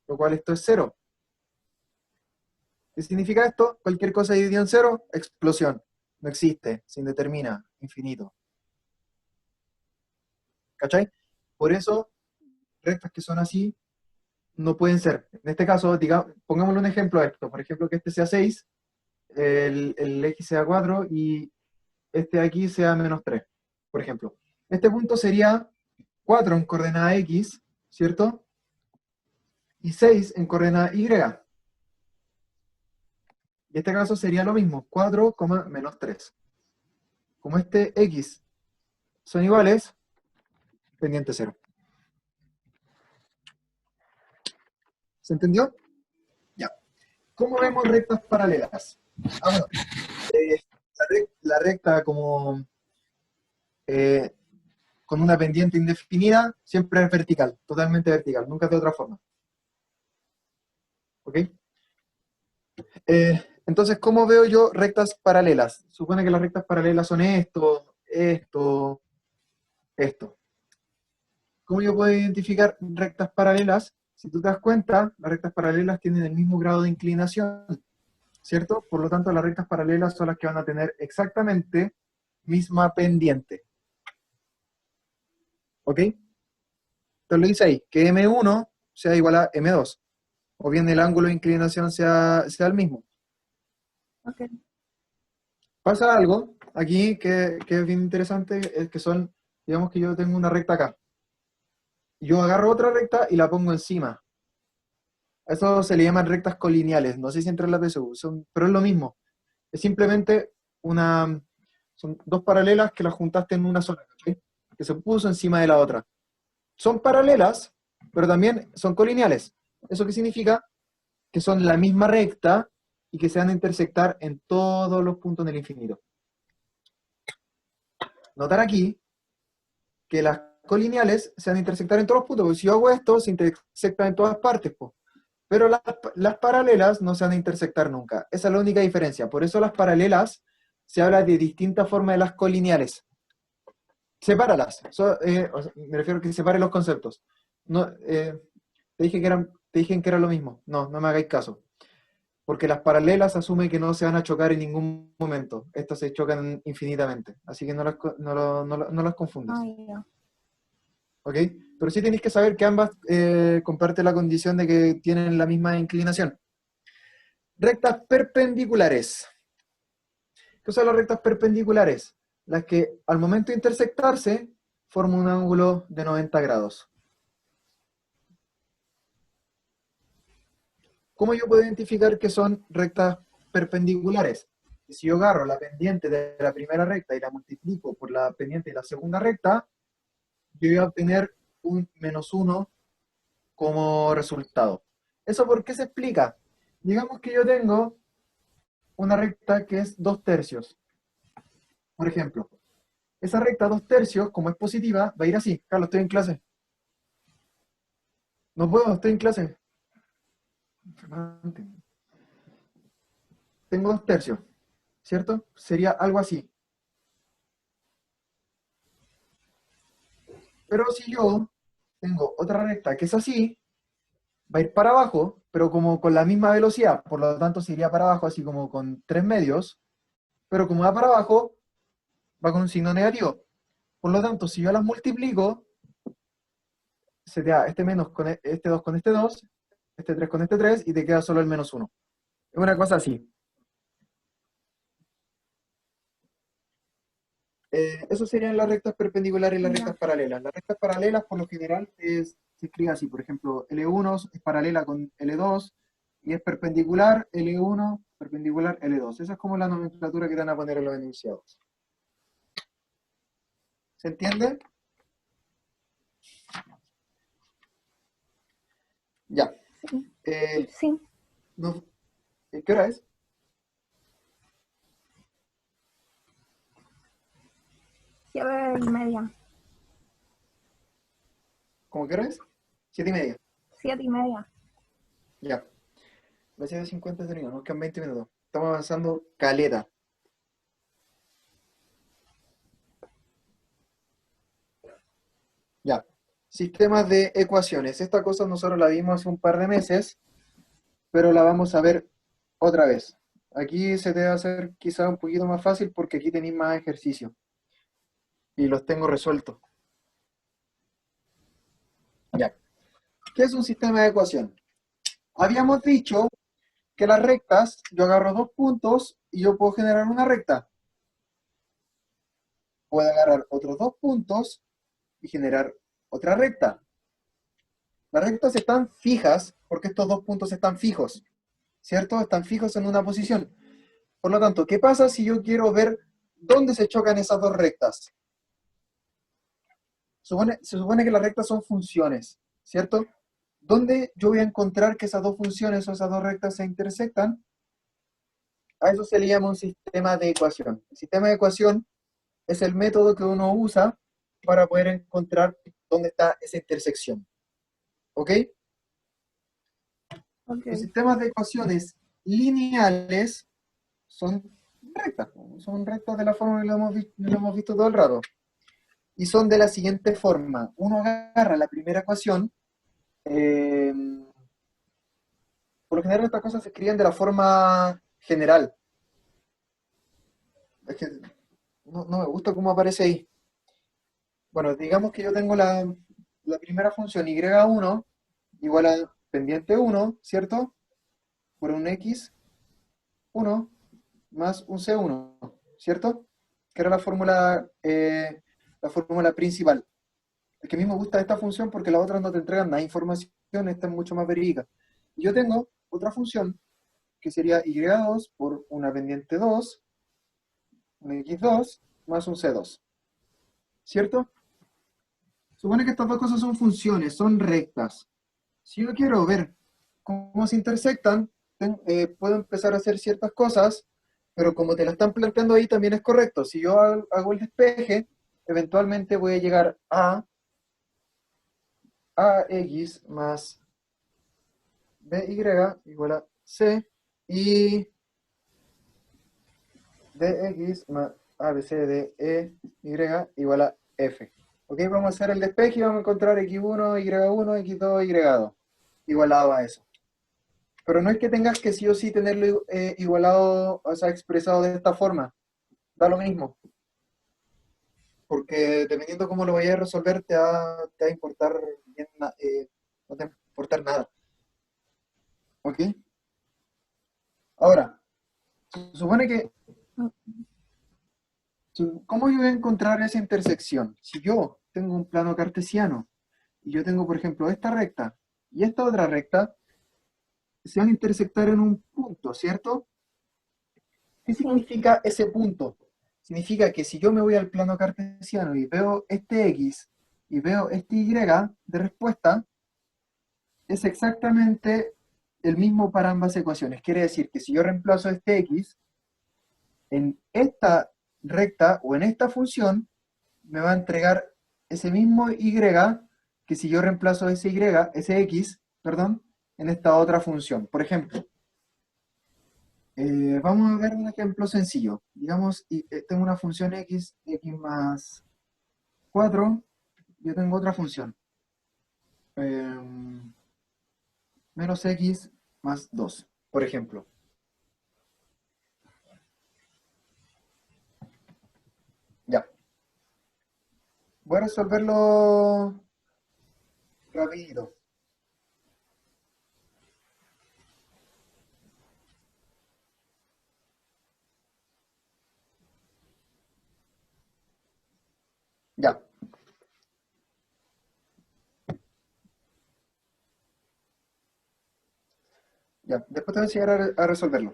lo cual esto es 0. ¿Qué significa esto? Cualquier cosa dividido en 0, explosión. No existe, se indetermina, infinito. ¿Cachai? Por eso, rectas que son así no pueden ser. En este caso, pongámosle un ejemplo a esto. Por ejemplo, que este sea 6, el x sea 4 y este de aquí sea menos 3. Por ejemplo, este punto sería 4 en coordenada x, ¿cierto? Y 6 en coordenada y. Y este caso sería lo mismo, 4, menos 3. Como este x son iguales, pendiente 0. ¿Se entendió? Ya. ¿Cómo vemos rectas paralelas? Bueno, la recta como eh, con una pendiente indefinida siempre es vertical, totalmente vertical, nunca es de otra forma. ¿Ok? Entonces, ¿cómo veo yo rectas paralelas? Supone que las rectas paralelas son esto, esto, esto. ¿Cómo yo puedo identificar rectas paralelas? Si tú te das cuenta, las rectas paralelas tienen el mismo grado de inclinación, ¿cierto? Por lo tanto, las rectas paralelas son las que van a tener exactamente misma pendiente. ¿Ok? Entonces lo dice ahí, que M1 sea igual a M2, o bien el ángulo de inclinación sea el mismo. Ok. Pasa algo aquí que es bien interesante, es que son, digamos que yo tengo una recta acá. Yo agarro otra recta y la pongo encima. A eso se le llaman rectas colineales. No sé si entra en la PSU, pero es lo mismo. Es simplemente son dos paralelas que las juntaste en una sola, ¿cachai? Que se puso encima de la otra. Son paralelas, pero también son colineales. ¿Eso qué significa? Que son la misma recta y que se van a intersectar en todos los puntos del infinito. Notar aquí que las colineales se van a intersectar en todos los puntos, porque si yo hago esto, se intersectan en todas partes, po. Pero las paralelas no se van a intersectar nunca. Esa es la única diferencia. Por eso las paralelas se habla de distinta forma de las colineales. Sepáralas. O sea, me refiero a que separe los conceptos. No, te dije que era lo mismo. No, no me hagáis caso. Porque las paralelas asumen que no se van a chocar en ningún momento. Estas se chocan infinitamente. Así que no las confundas. Ah, ya. ¿Ok? Pero sí tenéis que saber que ambas comparten la condición de que tienen la misma inclinación. Rectas perpendiculares. ¿Qué son las rectas perpendiculares? Las que al momento de intersectarse forman un ángulo de 90 grados. ¿Cómo yo puedo identificar que son rectas perpendiculares? Si yo agarro la pendiente de la primera recta y la multiplico por la pendiente de la segunda recta, yo voy a obtener un -1 como resultado. ¿Eso por qué se explica? Digamos que yo tengo una recta que es 2/3. Por ejemplo, esa recta 2/3, como es positiva, va a ir así. Carlos, estoy en clase. No puedo, estoy en clase. Tengo 2/3, ¿cierto? Sería algo así. Pero si yo tengo otra recta que es así, va a ir para abajo, pero como con la misma velocidad, por lo tanto se iría para abajo así como con 3/2, pero como va para abajo, va con un signo negativo. Por lo tanto, si yo las multiplico, se te da este menos con este 2 con este 2, este 3 con este 3, y te queda solo el menos 1. Es una cosa así. Eso serían las rectas perpendiculares y las Ya. rectas paralelas. Las rectas paralelas, por lo general, se escribe así. Por ejemplo, L1 es paralela con L2 y es perpendicular L1, perpendicular L2. Esa es como la nomenclatura que te van a poner en los enunciados. ¿Se entiende? Ya. Sí. Eh, Sí. no- ¿Qué hora es? 7:30. ¿Cómo qué hora es? 7:30. 7:30. Ya. Las 7:50 terminamos, nos quedan 20 minutos. Estamos avanzando caleta. Ya. Sistemas de ecuaciones. Esta cosa nosotros la vimos hace un par de meses, pero la vamos a ver otra vez. Aquí se te va a hacer quizá un poquito más fácil porque aquí tenéis más ejercicios y los tengo resueltos. Ya. ¿Qué es un sistema de ecuación? Habíamos dicho que las rectas, yo agarro dos puntos y yo puedo generar una recta. Puedo agarrar otros dos puntos y generar otra recta. Las rectas están fijas porque estos dos puntos están fijos, ¿cierto? Están fijos en una posición. Por lo tanto, ¿qué pasa si yo quiero ver dónde se chocan esas dos rectas? Se supone que las rectas son funciones, ¿cierto? ¿Dónde yo voy a encontrar que esas dos funciones o esas dos rectas se intersectan? A eso se le llama un sistema de ecuación. El sistema de ecuación es el método que uno usa para poder encontrar dónde está esa intersección. ¿Ok? Ok. Los sistemas de ecuaciones lineales son rectas de la forma que lo hemos visto todo el rato. Y son de la siguiente forma. Uno agarra la primera ecuación, eh, por lo general estas cosas se escriben de la forma general. Es que no me gusta cómo aparece ahí. Bueno, digamos que yo tengo la primera función y1 igual a pendiente 1, ¿cierto? Por un x1 más un c1, ¿cierto? Que era la fórmula principal. Es que a mí me gusta esta función porque las otras no te entregan nada de información, esta es mucho más verídica. Y yo tengo otra función que sería y2 por una pendiente 2, un x2 más un c2, ¿cierto? Supone que estas dos cosas son funciones, son rectas. Si yo quiero ver cómo se intersectan, puedo empezar a hacer ciertas cosas, pero como te la están planteando ahí también es correcto. Si yo hago el despeje, eventualmente voy a llegar a ax más by igual a c y dx más abc de y igual a f. Ok, vamos a hacer el despeje y vamos a encontrar x1, y1, x2, y2 igualado a eso. Pero no es que tengas que sí o sí tenerlo igualado, o sea, expresado de esta forma. Da lo mismo. Porque dependiendo cómo lo vayas a resolver, te va a importar bien, no te va a importar nada. ¿Ok? Ahora, se supone que, ¿cómo yo voy a encontrar esa intersección? Si yo tengo un plano cartesiano y yo tengo, por ejemplo, esta recta y esta otra recta, se van a intersectar en un punto, ¿cierto? ¿Qué Sí. significa ese punto? Significa que si yo me voy al plano cartesiano y veo este X y veo este Y de respuesta, es exactamente el mismo para ambas ecuaciones. Quiere decir que si yo reemplazo este X en esta recta o en esta función, me va a entregar ese mismo Y que si yo reemplazo ese X, perdón, en esta otra función. Por ejemplo, vamos a ver un ejemplo sencillo. Digamos, tengo una función x más 4. Yo tengo otra función, eh, menos x más 2, por ejemplo. Ya. Voy a resolverlo rapidito. Ya. Ya, después te voy a enseñar a resolverlo.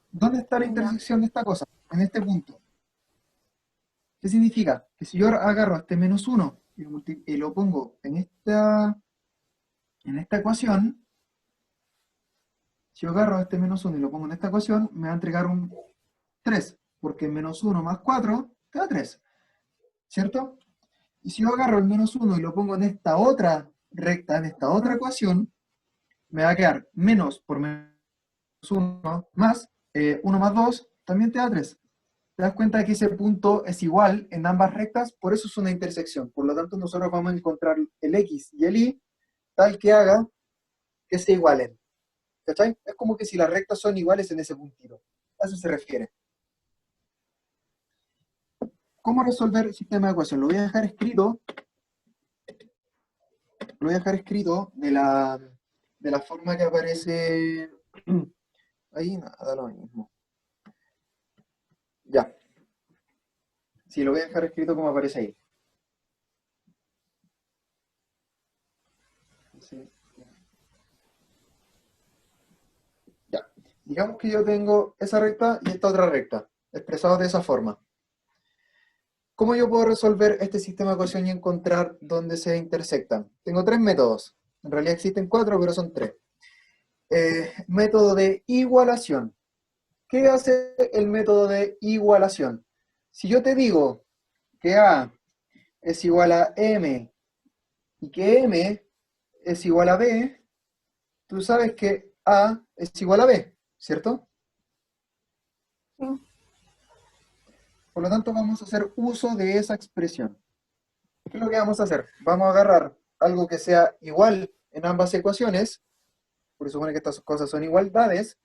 ¿Dónde está la Ya. intersección de esta cosa? En este punto. ¿Qué significa? Que si yo agarro este menos 1 y lo pongo en esta ecuación, si yo agarro este menos 1 y lo pongo en esta ecuación, me va a entregar un 3, porque menos 1 más 4 te da 3, ¿cierto? Y si yo agarro el menos 1 y lo pongo en esta otra recta, en esta otra ecuación, me va a quedar menos por menos 1 más 1 más 2, también te da 3. Te das cuenta de que ese punto es igual en ambas rectas, por eso es una intersección. Por lo tanto, nosotros vamos a encontrar el X y el Y tal que haga que se igualen. ¿Cachai? Es como que si las rectas son iguales en ese puntito. A eso se refiere. ¿Cómo resolver el sistema de ecuación? Lo voy a dejar escrito. Lo voy a dejar escrito de la forma que aparece ahí, nada, lo mismo. Ya. Sí, lo voy a dejar escrito como aparece ahí. Sí. Ya. Digamos que yo tengo esa recta y esta otra recta, expresados de esa forma. ¿Cómo yo puedo resolver este sistema de ecuación y encontrar dónde se intersectan? Tengo tres métodos. En realidad existen cuatro, pero son tres. Método de igualación. ¿Qué hace el método de igualación? Si yo te digo que A es igual a M y que M es igual a B, tú sabes que A es igual a B, ¿cierto? Sí. Por lo tanto, vamos a hacer uso de esa expresión. ¿Qué es lo que vamos a hacer? Vamos a agarrar algo que sea igual en ambas ecuaciones, porque supone que estas cosas son igualdades.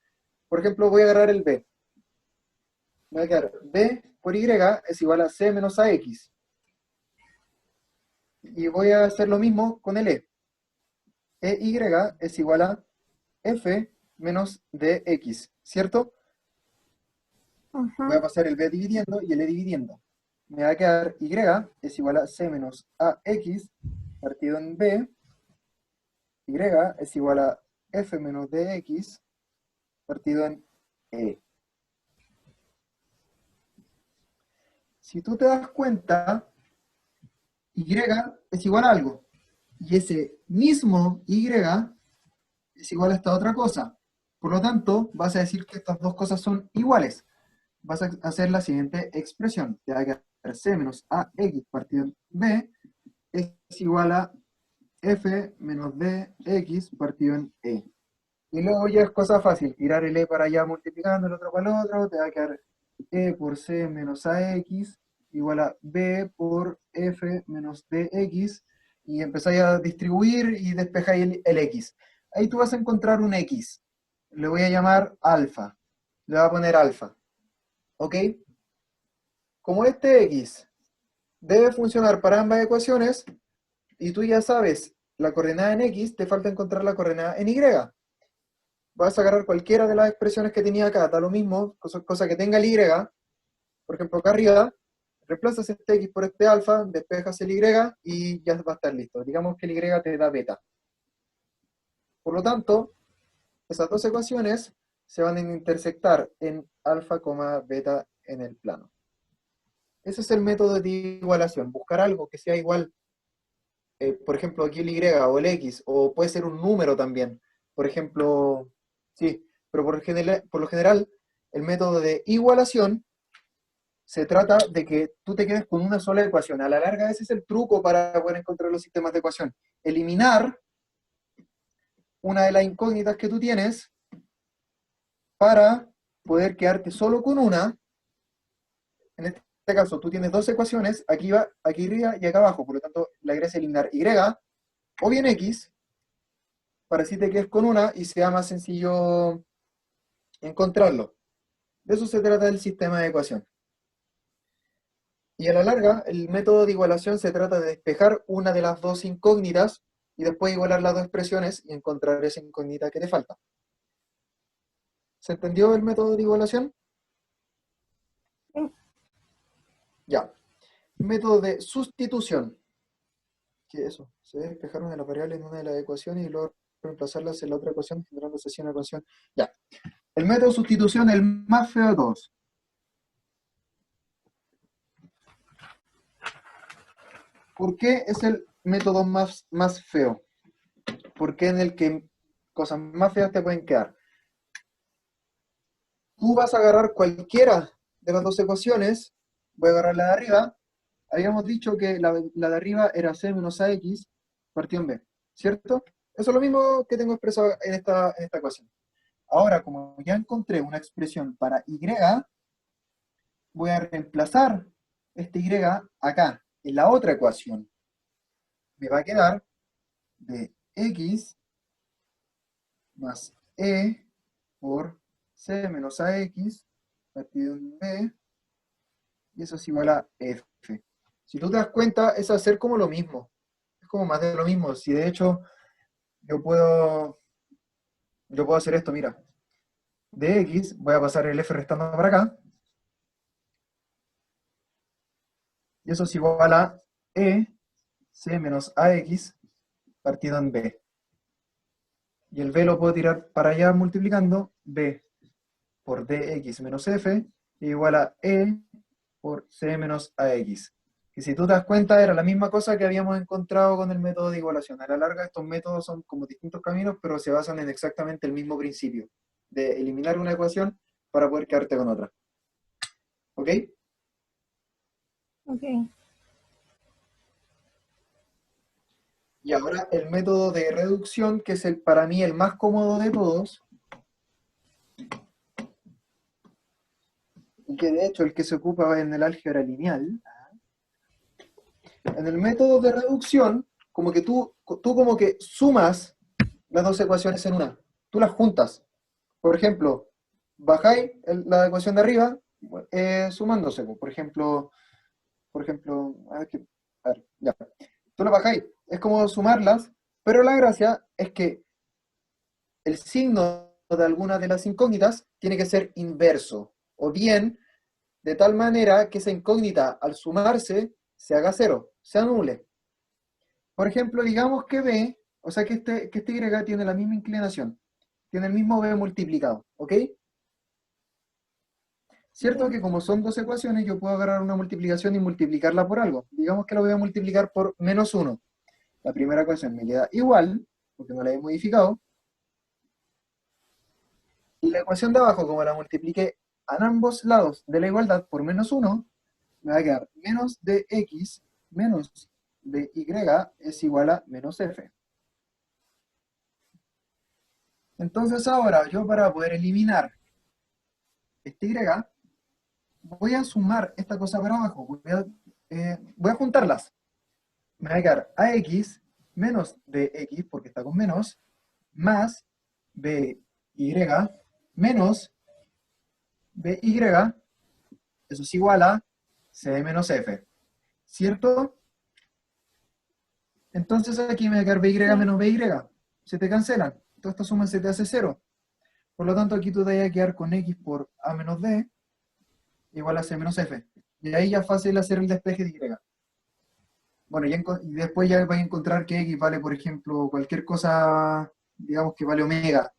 Por ejemplo, voy a agarrar el B. Me va a quedar B por Y es igual a C menos AX. Y voy a hacer lo mismo con el E. EY es igual a F menos DX, ¿cierto? Voy a pasar el B dividiendo y el E dividiendo. Me va a quedar Y es igual a C menos AX partido en B. Y es igual a F menos DX partido en E. Si tú te das cuenta, Y es igual a algo. Y ese mismo Y es igual a esta otra cosa. Por lo tanto, vas a decir que estas dos cosas son iguales. Vas a hacer la siguiente expresión. Te va a quedar C menos AX partido en B es igual a F menos DX partido en E. Y luego ya es cosa fácil. Tirar el E para allá multiplicando el otro para el otro. Te va a quedar E por C menos AX igual a B por F menos DX. Y empezáis a distribuir y despejáis el X. Ahí tú vas a encontrar un X. Le voy a llamar alfa. Le voy a poner alfa. ¿Ok? Como este X debe funcionar para ambas ecuaciones, y tú ya sabes la coordenada en X, te falta encontrar la coordenada en Y. Vas a agarrar cualquiera de las expresiones que tenía acá, da lo mismo, cosa que tenga el Y, por ejemplo acá arriba, reemplazas este X por este alfa, despejas el Y y ya va a estar listo. Digamos que el Y te da beta. Por lo tanto, esas dos ecuaciones se van a intersectar en alfa, beta en el plano. Ese es el método de igualación, buscar algo que sea igual, por ejemplo, aquí el Y o el X, o puede ser un número también. Por ejemplo, sí, pero por lo general, el método de igualación se trata de que tú te quedes con una sola ecuación. A la larga, ese es el truco para poder encontrar los sistemas de ecuación. Eliminar una de las incógnitas que tú tienes para poder quedarte solo con una. En este caso, tú tienes dos ecuaciones, aquí arriba y acá abajo. Por lo tanto, la idea es eliminar Y o bien X, para así te quedes con una y sea más sencillo encontrarlo. De eso se trata el sistema de ecuación. Y a la larga, el método de igualación se trata de despejar una de las dos incógnitas y después igualar las dos expresiones y encontrar esa incógnita que te falta. ¿Se entendió el método de igualación? Sí. Ya. Método de sustitución. ¿Qué es eso? Se debe despejar una de las variables en una de las ecuaciones y luego reemplazarlas en la otra ecuación, generándose así una ecuación. Ya. El método de sustitución es el más feo de todos. ¿Por qué es el método más feo? Porque en el que cosas más feas te pueden quedar. Tú vas a agarrar cualquiera de las dos ecuaciones, voy a agarrar la de arriba, habíamos dicho que la de arriba era c menos ax partido en b, ¿cierto? Eso es lo mismo que tengo expresado en esta ecuación. Ahora, como ya encontré una expresión para y, voy a reemplazar este y acá, en la otra ecuación. Me va a quedar de x más e por c menos ax partido en b, y eso es igual a f. Si tú te das cuenta, es hacer como lo mismo. Es como más de lo mismo. Si de hecho yo puedo hacer esto, mira. De x, voy a pasar el f restando para acá, y eso es igual a e c menos ax partido en b. Y el b lo puedo tirar para allá multiplicando, b por dx menos f igual a e por c menos ax. Que si tú te das cuenta, era la misma cosa que habíamos encontrado con el método de igualación. A la larga, estos métodos son como distintos caminos, pero se basan en exactamente el mismo principio, de eliminar una ecuación para poder quedarte con otra. ¿Ok? Ok. Y ahora el método de reducción, que es para mí el más cómodo de todos, y que de hecho el que se ocupa en el álgebra lineal. En el método de reducción, como que tú como que sumas las dos ecuaciones en una. Tú las juntas. Por ejemplo, bajáis la ecuación de arriba sumándose. Por ejemplo, a ver, ya. Tú la bajáis. Es como sumarlas, pero la gracia es que el signo de alguna de las incógnitas tiene que ser inverso. O bien, de tal manera que esa incógnita al sumarse se haga cero, se anule. Por ejemplo, digamos que B, o sea que este Y tiene la misma inclinación, tiene el mismo B multiplicado, ¿ok? Cierto Ok. que como son dos ecuaciones, yo puedo agarrar una multiplicación y multiplicarla por algo. Digamos que lo voy a multiplicar por menos 1. La primera ecuación me queda igual, porque no la he modificado. Y la ecuación de abajo, como la multipliqué a ambos lados de la igualdad por menos 1, me va a quedar menos de x menos de y es igual a menos f. Entonces ahora yo para poder eliminar este y, voy a sumar esta cosa para abajo. Voy a juntarlas. Me va a quedar ax menos dx, porque está con menos, más by menos by, eso es igual a c menos f. ¿Cierto? Entonces aquí me va a quedar by Sí. menos by. Se te cancelan. Toda esta suma se te hace cero. Por lo tanto, aquí tú te vas a quedar con x por a menos d igual a c menos f. Y ahí ya es fácil hacer el despeje de y. Bueno, y después ya vais a encontrar que x vale, por ejemplo, cualquier cosa, digamos que vale omega.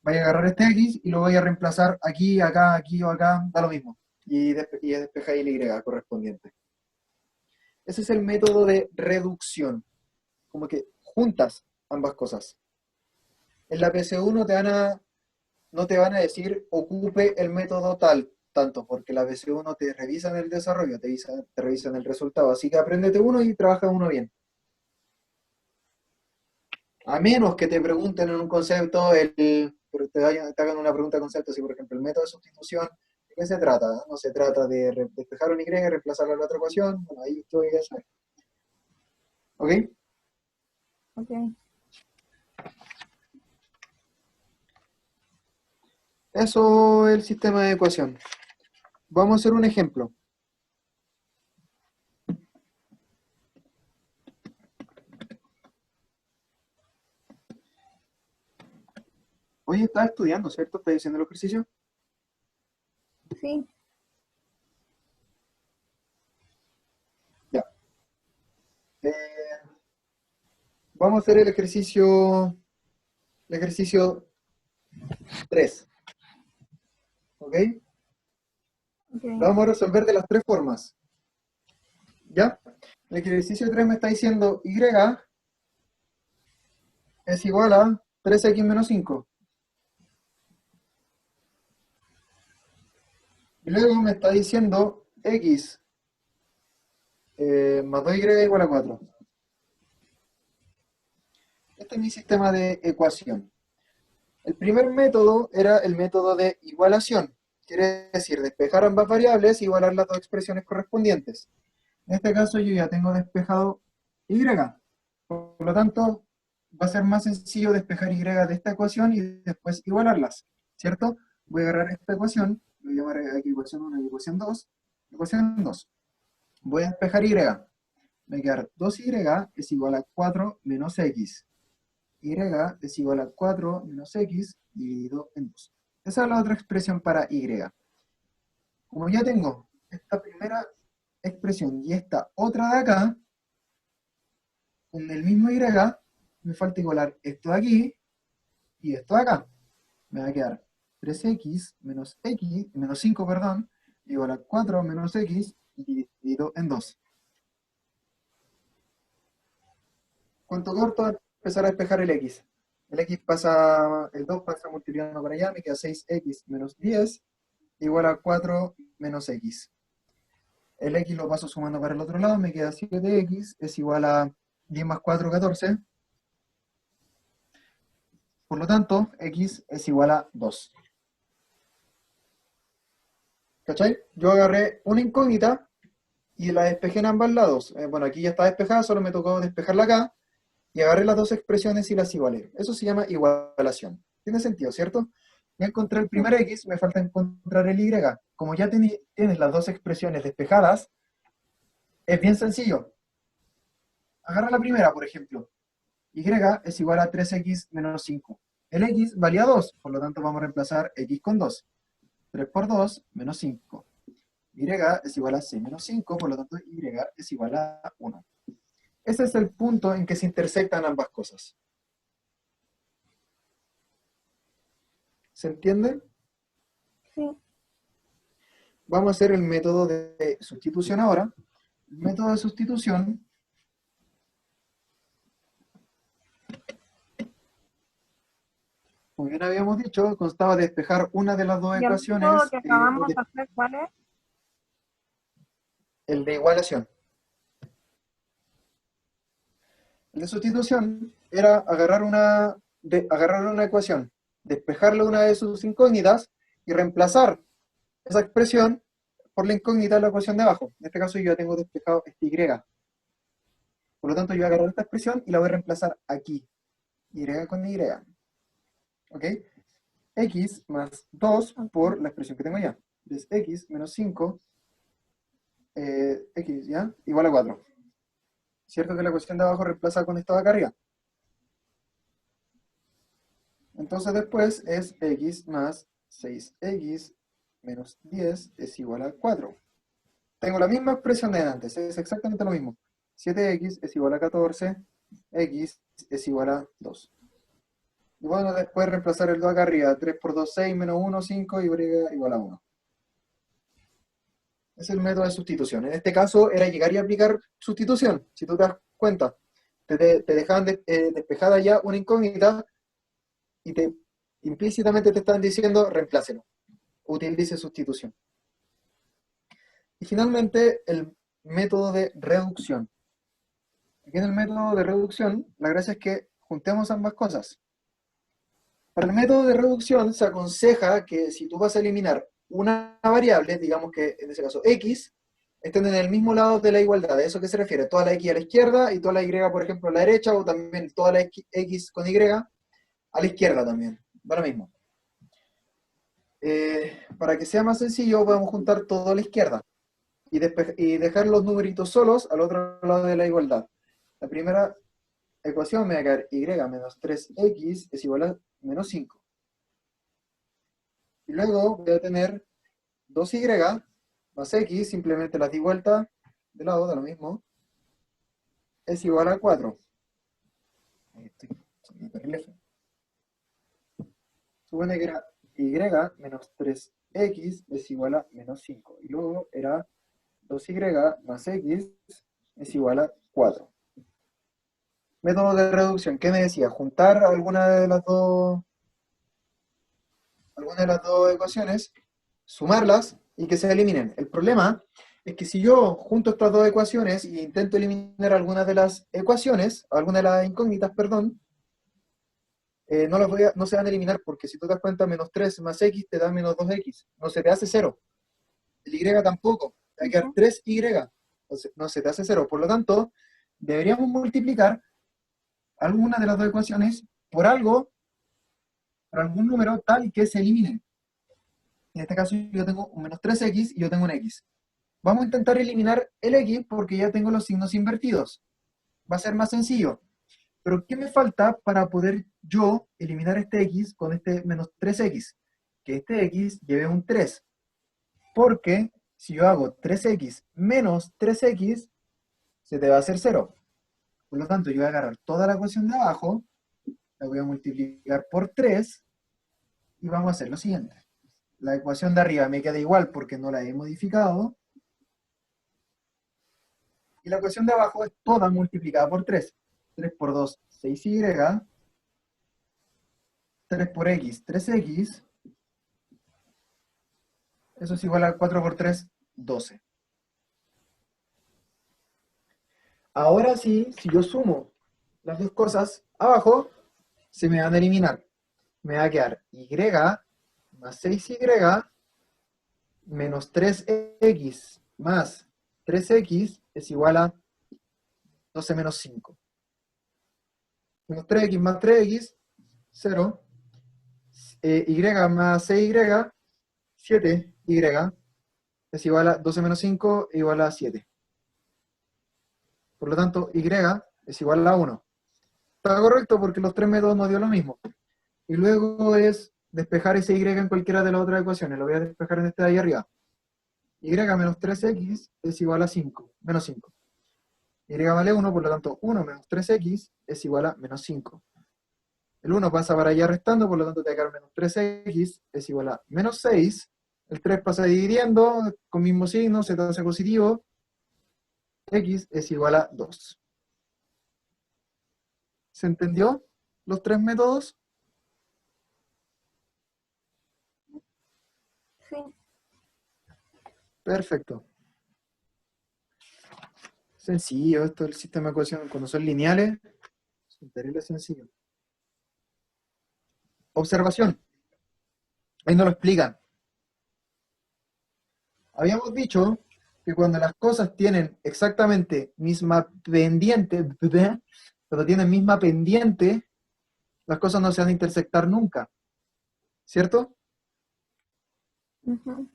Vais a agarrar este x y lo voy a reemplazar aquí o acá, da lo mismo. Y despejáis el y correspondiente. Ese es el método de reducción. Como que juntas ambas cosas. En la PC1 no te van a decir ocupe el método tal, tanto, porque la PC1 te revisan el desarrollo, te revisan el resultado. Así que apréndete uno y trabaja uno bien. A menos que te pregunten en un concepto, pero te hagan una pregunta de concepto, si por ejemplo el método de sustitución, ¿de qué se trata? No se trata de despejar un y, reemplazarlo en la otra ecuación, bueno, ahí tú ya sabes. ¿Ok? Ok. Eso es el sistema de ecuación. Vamos a hacer un ejemplo. Hoy estás estudiando, ¿cierto? ¿Estás diciendo el ejercicio? Sí. Ya. Eh, vamos a hacer el ejercicio 3. ¿Ok? Ok. Lo vamos a resolver de las tres formas. ¿Ya? El ejercicio 3 me está diciendo y es igual a 3x menos 5. Y luego me está diciendo x más 2y igual a 4. Este es mi sistema de ecuación. El primer método era el método de igualación. Quiere decir, despejar ambas variables e igualar las dos expresiones correspondientes. En este caso yo ya tengo despejado y. Por lo tanto, va a ser más sencillo despejar y de esta ecuación y después igualarlas, ¿cierto? Voy a agarrar esta ecuación, voy a llamar aquí ecuación 1 y ecuación 2. Ecuación 2. Voy a despejar y. Me va a quedar 2y es igual a 4 menos x. Y es igual a 4 menos x dividido en 2. Esa es la otra expresión para y. Como ya tengo esta primera expresión y esta otra de acá, con el mismo y, me falta igualar esto de aquí y esto de acá. Me va a quedar 3x menos 5, perdón, igual a 4 menos x dividido en 2. ¿Cuánto corto? Empezar a despejar el x. El 2 pasa multiplicando para allá, me queda 6x menos 10 igual a 4 menos x. El x lo paso sumando para el otro lado, me queda 7x es igual a 10 más 4, 14. Por lo tanto, x es igual a 2. ¿Cachai? Yo agarré una incógnita y la despejé en ambos lados. Bueno, aquí ya está despejada, solo me tocó despejarla acá. Y agarré las dos expresiones y las igualé. Eso se llama igualación. Tiene sentido, ¿cierto? Ya encontré el primer x, me falta encontrar el y. Como ya tienes las dos expresiones despejadas, es bien sencillo. Agarra la primera, por ejemplo. Y es igual a 3x menos 5. El x valía 2, por lo tanto vamos a reemplazar x con 2. 3 por 2, menos 5. Y es igual a 6 menos 5, por lo tanto y es igual a 1. Ese es el punto en que se intersectan ambas cosas. ¿Se entiende? Sí. Vamos a hacer el método de sustitución ahora. El método de sustitución como bien habíamos dicho, constaba de despejar una de las dos Y el método ecuaciones, que acabamos de hacer, ¿cuál es? el de igualación. El de sustitución era agarrar una ecuación, despejarle una de sus incógnitas y reemplazar esa expresión por la incógnita de la ecuación de abajo. En este caso yo ya tengo despejado este y. Por lo tanto, yo voy a agarrar esta expresión y la voy a reemplazar aquí. Y con y. ¿Ok? X más 2 por la expresión que tengo ya. Es x menos 5, x, ¿ya? Igual a 4. ¿Cierto que la ecuación de abajo reemplaza con esta de acá arriba? Entonces después es x más 6x menos 10 es igual a 4. Tengo la misma expresión de antes, es exactamente lo mismo. 7x es igual a 14, x es igual a 2. Y bueno, después reemplazar el 2 acá arriba. 3 por 2, 6, menos 1, 5, y igual a 1. Es el método de sustitución. En este caso era llegar y aplicar sustitución. Si tú te das cuenta, te dejaban despejada ya una incógnita y implícitamente te están diciendo reemplácelo. Utilice sustitución. Y finalmente el método de reducción. Aquí en el método de reducción, la gracia es que juntemos ambas cosas. Para el método de reducción se aconseja que si tú vas a eliminar una variable, digamos que en ese caso x, estén en el mismo lado de la igualdad. ¿A eso qué se refiere? Toda la x a la izquierda y toda la y, por ejemplo, a la derecha, o también toda la x con y a la izquierda también. Da lo mismo. Para que sea más sencillo, podemos juntar todo a la izquierda y dejar los numeritos solos al otro lado de la igualdad. La primera ecuación me va a quedar y menos 3x es igual a menos 5. Y luego voy a tener 2y más x, simplemente las di vuelta de lado, da lo mismo, es igual a 4. Ahí estoy, soy hiperlejos. Supone que era y menos 3x es igual a menos 5. Y luego era 2y más x es igual a 4. Método de reducción, ¿qué me decía? Juntar alguna de las dos ecuaciones, sumarlas y que se eliminen. El problema es que si yo junto estas dos ecuaciones e intento eliminar algunas de las ecuaciones, algunas de las incógnitas, perdón, no se van a eliminar porque si tú te das cuenta, menos 3 más x te da menos 2x. No se te hace 0. El y tampoco. Te va a quedar 3y. No se te hace 0. Por lo tanto, deberíamos multiplicar alguna de las dos ecuaciones por algo, por algún número tal que se elimine. En este caso yo tengo un menos 3x y yo tengo un x. Vamos a intentar eliminar el x porque ya tengo los signos invertidos. Va a ser más sencillo. Pero ¿qué me falta para poder yo eliminar este x con este menos 3x? Que este x lleve un 3. Porque si yo hago 3x menos 3x, se te va a hacer 0. Por lo tanto, yo voy a agarrar toda la ecuación de abajo, la voy a multiplicar por 3 y vamos a hacer lo siguiente. La ecuación de arriba me queda igual porque no la he modificado. Y la ecuación de abajo es toda multiplicada por 3. 3 por 2, 6y. 3 por x, 3x. Eso es igual a 4 por 3, 12. Ahora sí, si yo sumo las dos cosas abajo, se me van a eliminar. Me va a quedar y más 6y menos 3x más 3x es igual a 12 menos 5. Menos 3x más 3x, 0. Y más 6y, 7y, es igual a 12 menos 5 igual a 7. Por lo tanto, y es igual a 1. Está correcto porque los tres métodos nos dio lo mismo. Y luego es despejar ese y en cualquiera de las otras ecuaciones. Lo voy a despejar en este de ahí arriba. Y menos 3x es igual a 5, menos 5. Y vale 1, por lo tanto 1 menos 3x es igual a menos 5. El 1 pasa para allá restando, por lo tanto te va a quedar menos 3x es igual a menos 6. El 3 pasa dividiendo, con mismo signo, se te hace positivo. X es igual a 2. ¿Se entendió los tres métodos? Sí. Perfecto. Sencillo, esto del sistema de ecuaciones, cuando son lineales, es terrible sencillo. Observación. Ahí nos lo explican. Habíamos dicho que cuando las cosas tienen exactamente misma pendiente, cuando tienen misma pendiente, las cosas no se van a intersectar nunca. ¿Cierto? Ujú.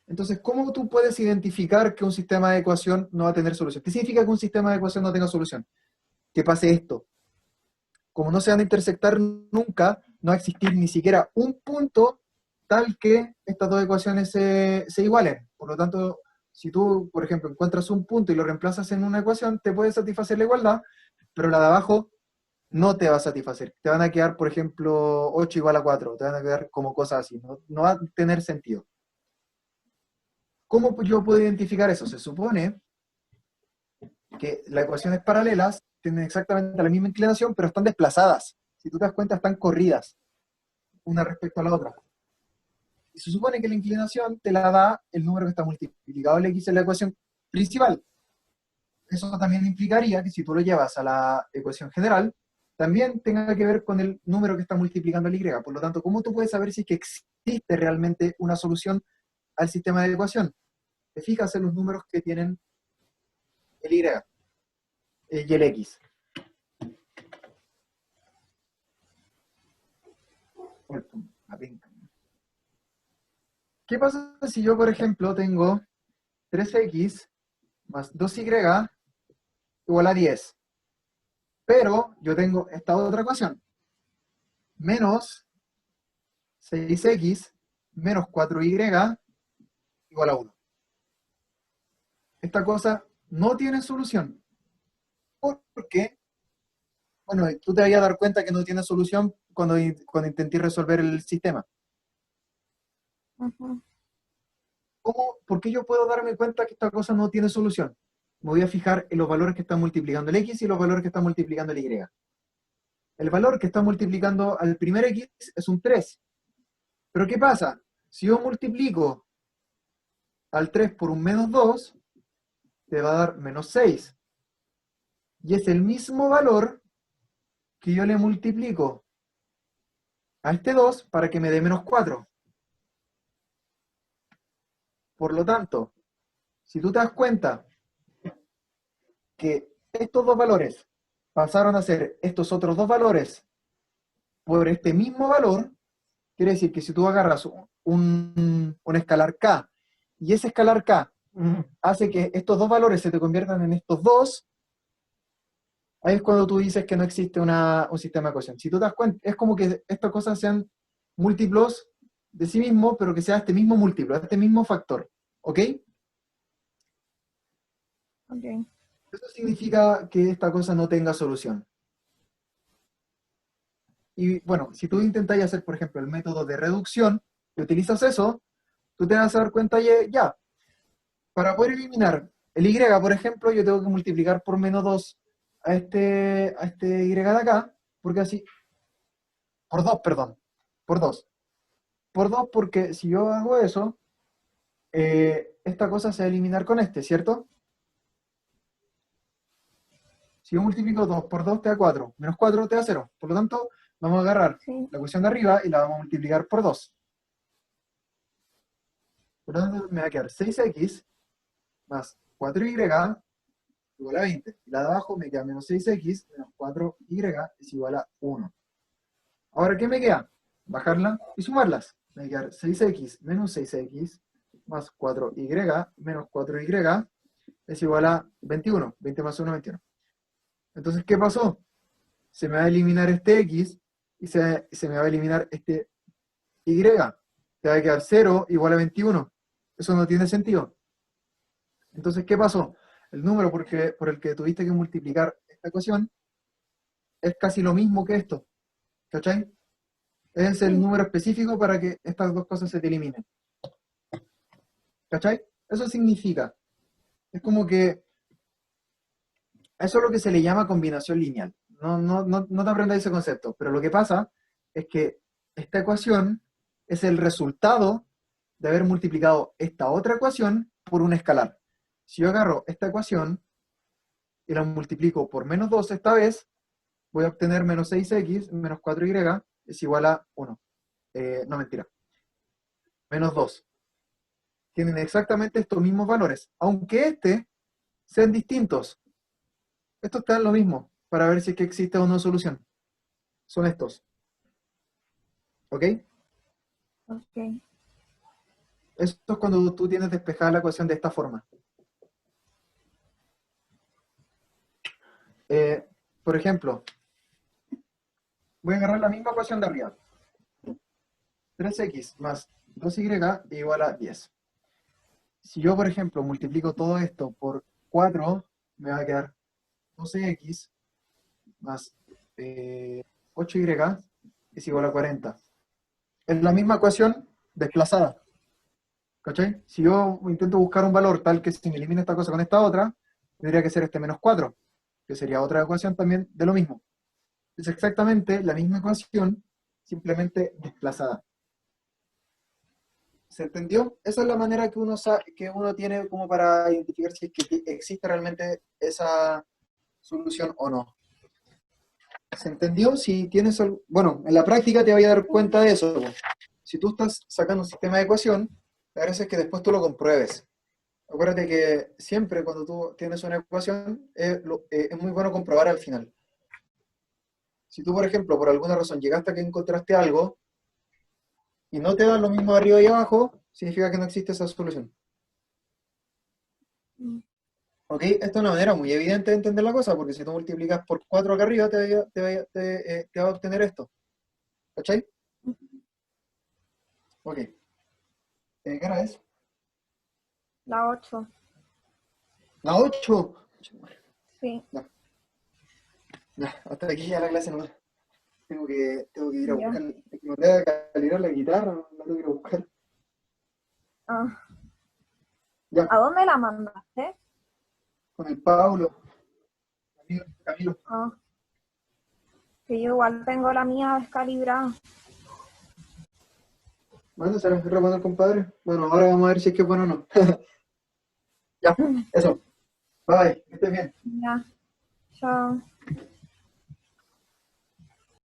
Entonces, ¿cómo tú puedes identificar que un sistema de ecuación no va a tener solución? ¿Qué significa que un sistema de ecuación no tenga solución? Que pase esto. Como no se van a intersectar nunca, no va a existir ni siquiera un punto tal que estas dos ecuaciones se igualen. Por lo tanto, si tú, por ejemplo, encuentras un punto y lo reemplazas en una ecuación, te puede satisfacer la igualdad, pero la de abajo no te va a satisfacer. Te van a quedar, por ejemplo, 8 igual a 4, te van a quedar como cosas así. No va a tener sentido. ¿Cómo yo puedo identificar eso? Se supone que las ecuaciones paralelas tienen exactamente la misma inclinación, pero están desplazadas. Si tú te das cuenta, están corridas una respecto a la otra. Y se supone que la inclinación te la da el número que está multiplicado el x en la ecuación principal. Eso también implicaría que si tú lo llevas a la ecuación general, también tenga que ver con el número que está multiplicando el y. Por lo tanto, ¿cómo tú puedes saber si es que existe realmente una solución al sistema de ecuación? Te fijas en los números que tienen el y y el x. ¿Qué pasa si yo, por ejemplo, tengo 3x más 2y igual a 10? Pero yo tengo esta otra ecuación, menos 6x menos 4y igual a 1. Esta cosa no tiene solución. Porque, bueno, tú te vas a dar cuenta que no tiene solución cuando intenté resolver el sistema. Ujú. ¿Por qué yo puedo darme cuenta que esta cosa no tiene solución? Me voy a fijar en los valores que están multiplicando el x y los valores que están multiplicando el y. El valor que está multiplicando al primer x es un 3. Pero ¿qué pasa? Si yo multiplico al 3 por un menos 2, te va a dar menos 6. Y es el mismo valor que yo le multiplico a este 2 para que me dé menos 4. Por lo tanto, si tú te das cuenta que estos dos valores pasaron a ser estos otros dos valores por este mismo valor, quiere decir que si tú agarras un escalar k y ese escalar k hace que estos dos valores se te conviertan en estos dos, ahí es cuando tú dices que no existe un sistema de ecuación. Si tú te das cuenta, es como que estas cosas sean múltiplos de sí mismo, pero que sea este mismo múltiplo, este mismo factor. ¿Ok? Ok. Eso significa que esta cosa no tenga solución. Y bueno, si tú intentas hacer, por ejemplo, el método de reducción, y utilizas eso, tú te vas a dar cuenta ya, para poder eliminar el y, por ejemplo, yo tengo que multiplicar por menos 2 a este y de acá, porque así, por 2, perdón, por 2. Por 2 porque si yo hago eso, esta cosa se va a eliminar con este, ¿cierto? Si yo multiplico 2 por 2 te da 4, menos 4 te da 0. Por lo tanto, vamos a agarrar Sí. la ecuación de arriba y la vamos a multiplicar por 2. Por lo tanto, me va a quedar 6x más 4y igual a 20. Y la de abajo me queda menos 6x menos 4y es igual a 1. Ahora, ¿qué me queda? Bajarla y sumarlas. Me va a quedar 6x menos 6x más 4y menos 4y es igual a 21. 20 más 1, 21. Entonces, ¿qué pasó? Se me va a eliminar este x y se me va a eliminar este y. Te va a quedar 0 igual a 21. Eso no tiene sentido. Entonces, ¿qué pasó? El número por el que tuviste que multiplicar esta ecuación es casi lo mismo que esto. ¿Cachai? Es el Sí. número específico para que estas dos cosas se te eliminen. ¿Cachai? Eso significa, es como que, eso es lo que se le llama combinación lineal. No te aprendas ese concepto, pero lo que pasa es que esta ecuación es el resultado de haber multiplicado esta otra ecuación por un escalar. Si yo agarro esta ecuación y la multiplico por menos 2 esta vez, voy a obtener menos 6x menos 4y es igual a 1. No, mentira. Menos 2. Tienen exactamente estos mismos valores, aunque sean distintos. Estos te dan lo mismo, para ver si es que existe o no solución. Son estos. ¿Ok? Ok. Esto es cuando tú tienes despejada la ecuación de esta forma. Por ejemplo, voy a agarrar la misma ecuación de arriba. 3x más 2y igual a 10. Si yo, por ejemplo, multiplico todo esto por 4, me va a quedar 12x más 8y es igual a 40. Es la misma ecuación desplazada. ¿Cachai? Si yo intento buscar un valor tal que se me elimine esta cosa con esta otra, tendría que ser este menos 4, que sería otra ecuación también de lo mismo. Es exactamente la misma ecuación, simplemente desplazada. ¿Se entendió? Esa es la manera que uno tiene como para identificar si es que existe realmente esa solución o no. ¿Se entendió? Si tienes bueno, en la práctica te vas a dar cuenta de eso. Si tú estás sacando un sistema de ecuación, la gracia es que después tú lo compruebes. Acuérdate que siempre cuando tú tienes una ecuación, es muy bueno comprobar al final. Si tú, por ejemplo, por alguna razón llegaste a que encontraste algo y no te da lo mismo arriba y abajo, significa que no existe esa solución. Mm. ¿Ok? Esta es una manera muy evidente de entender la cosa, porque si tú multiplicas por 4 acá arriba, te va a obtener esto. ¿Cachai? Ok. ¿Qué hora es? La 8. La 8. Sí, Ya, ya, hasta aquí ya la clase nomás. Tengo que ir a ya. buscar. Es que mandé a calibrar la guitarra, la tengo que ir a buscar. Ah, Ya, ¿a dónde la mandaste? con el Pablo, Camilo. Ah, que yo igual tengo la mía descalibrada. Bueno, se la reponer, compadre. Bueno, ahora vamos a ver si es que es bueno o no. Ya, eso. Bye, que estés bien. Ya, chao.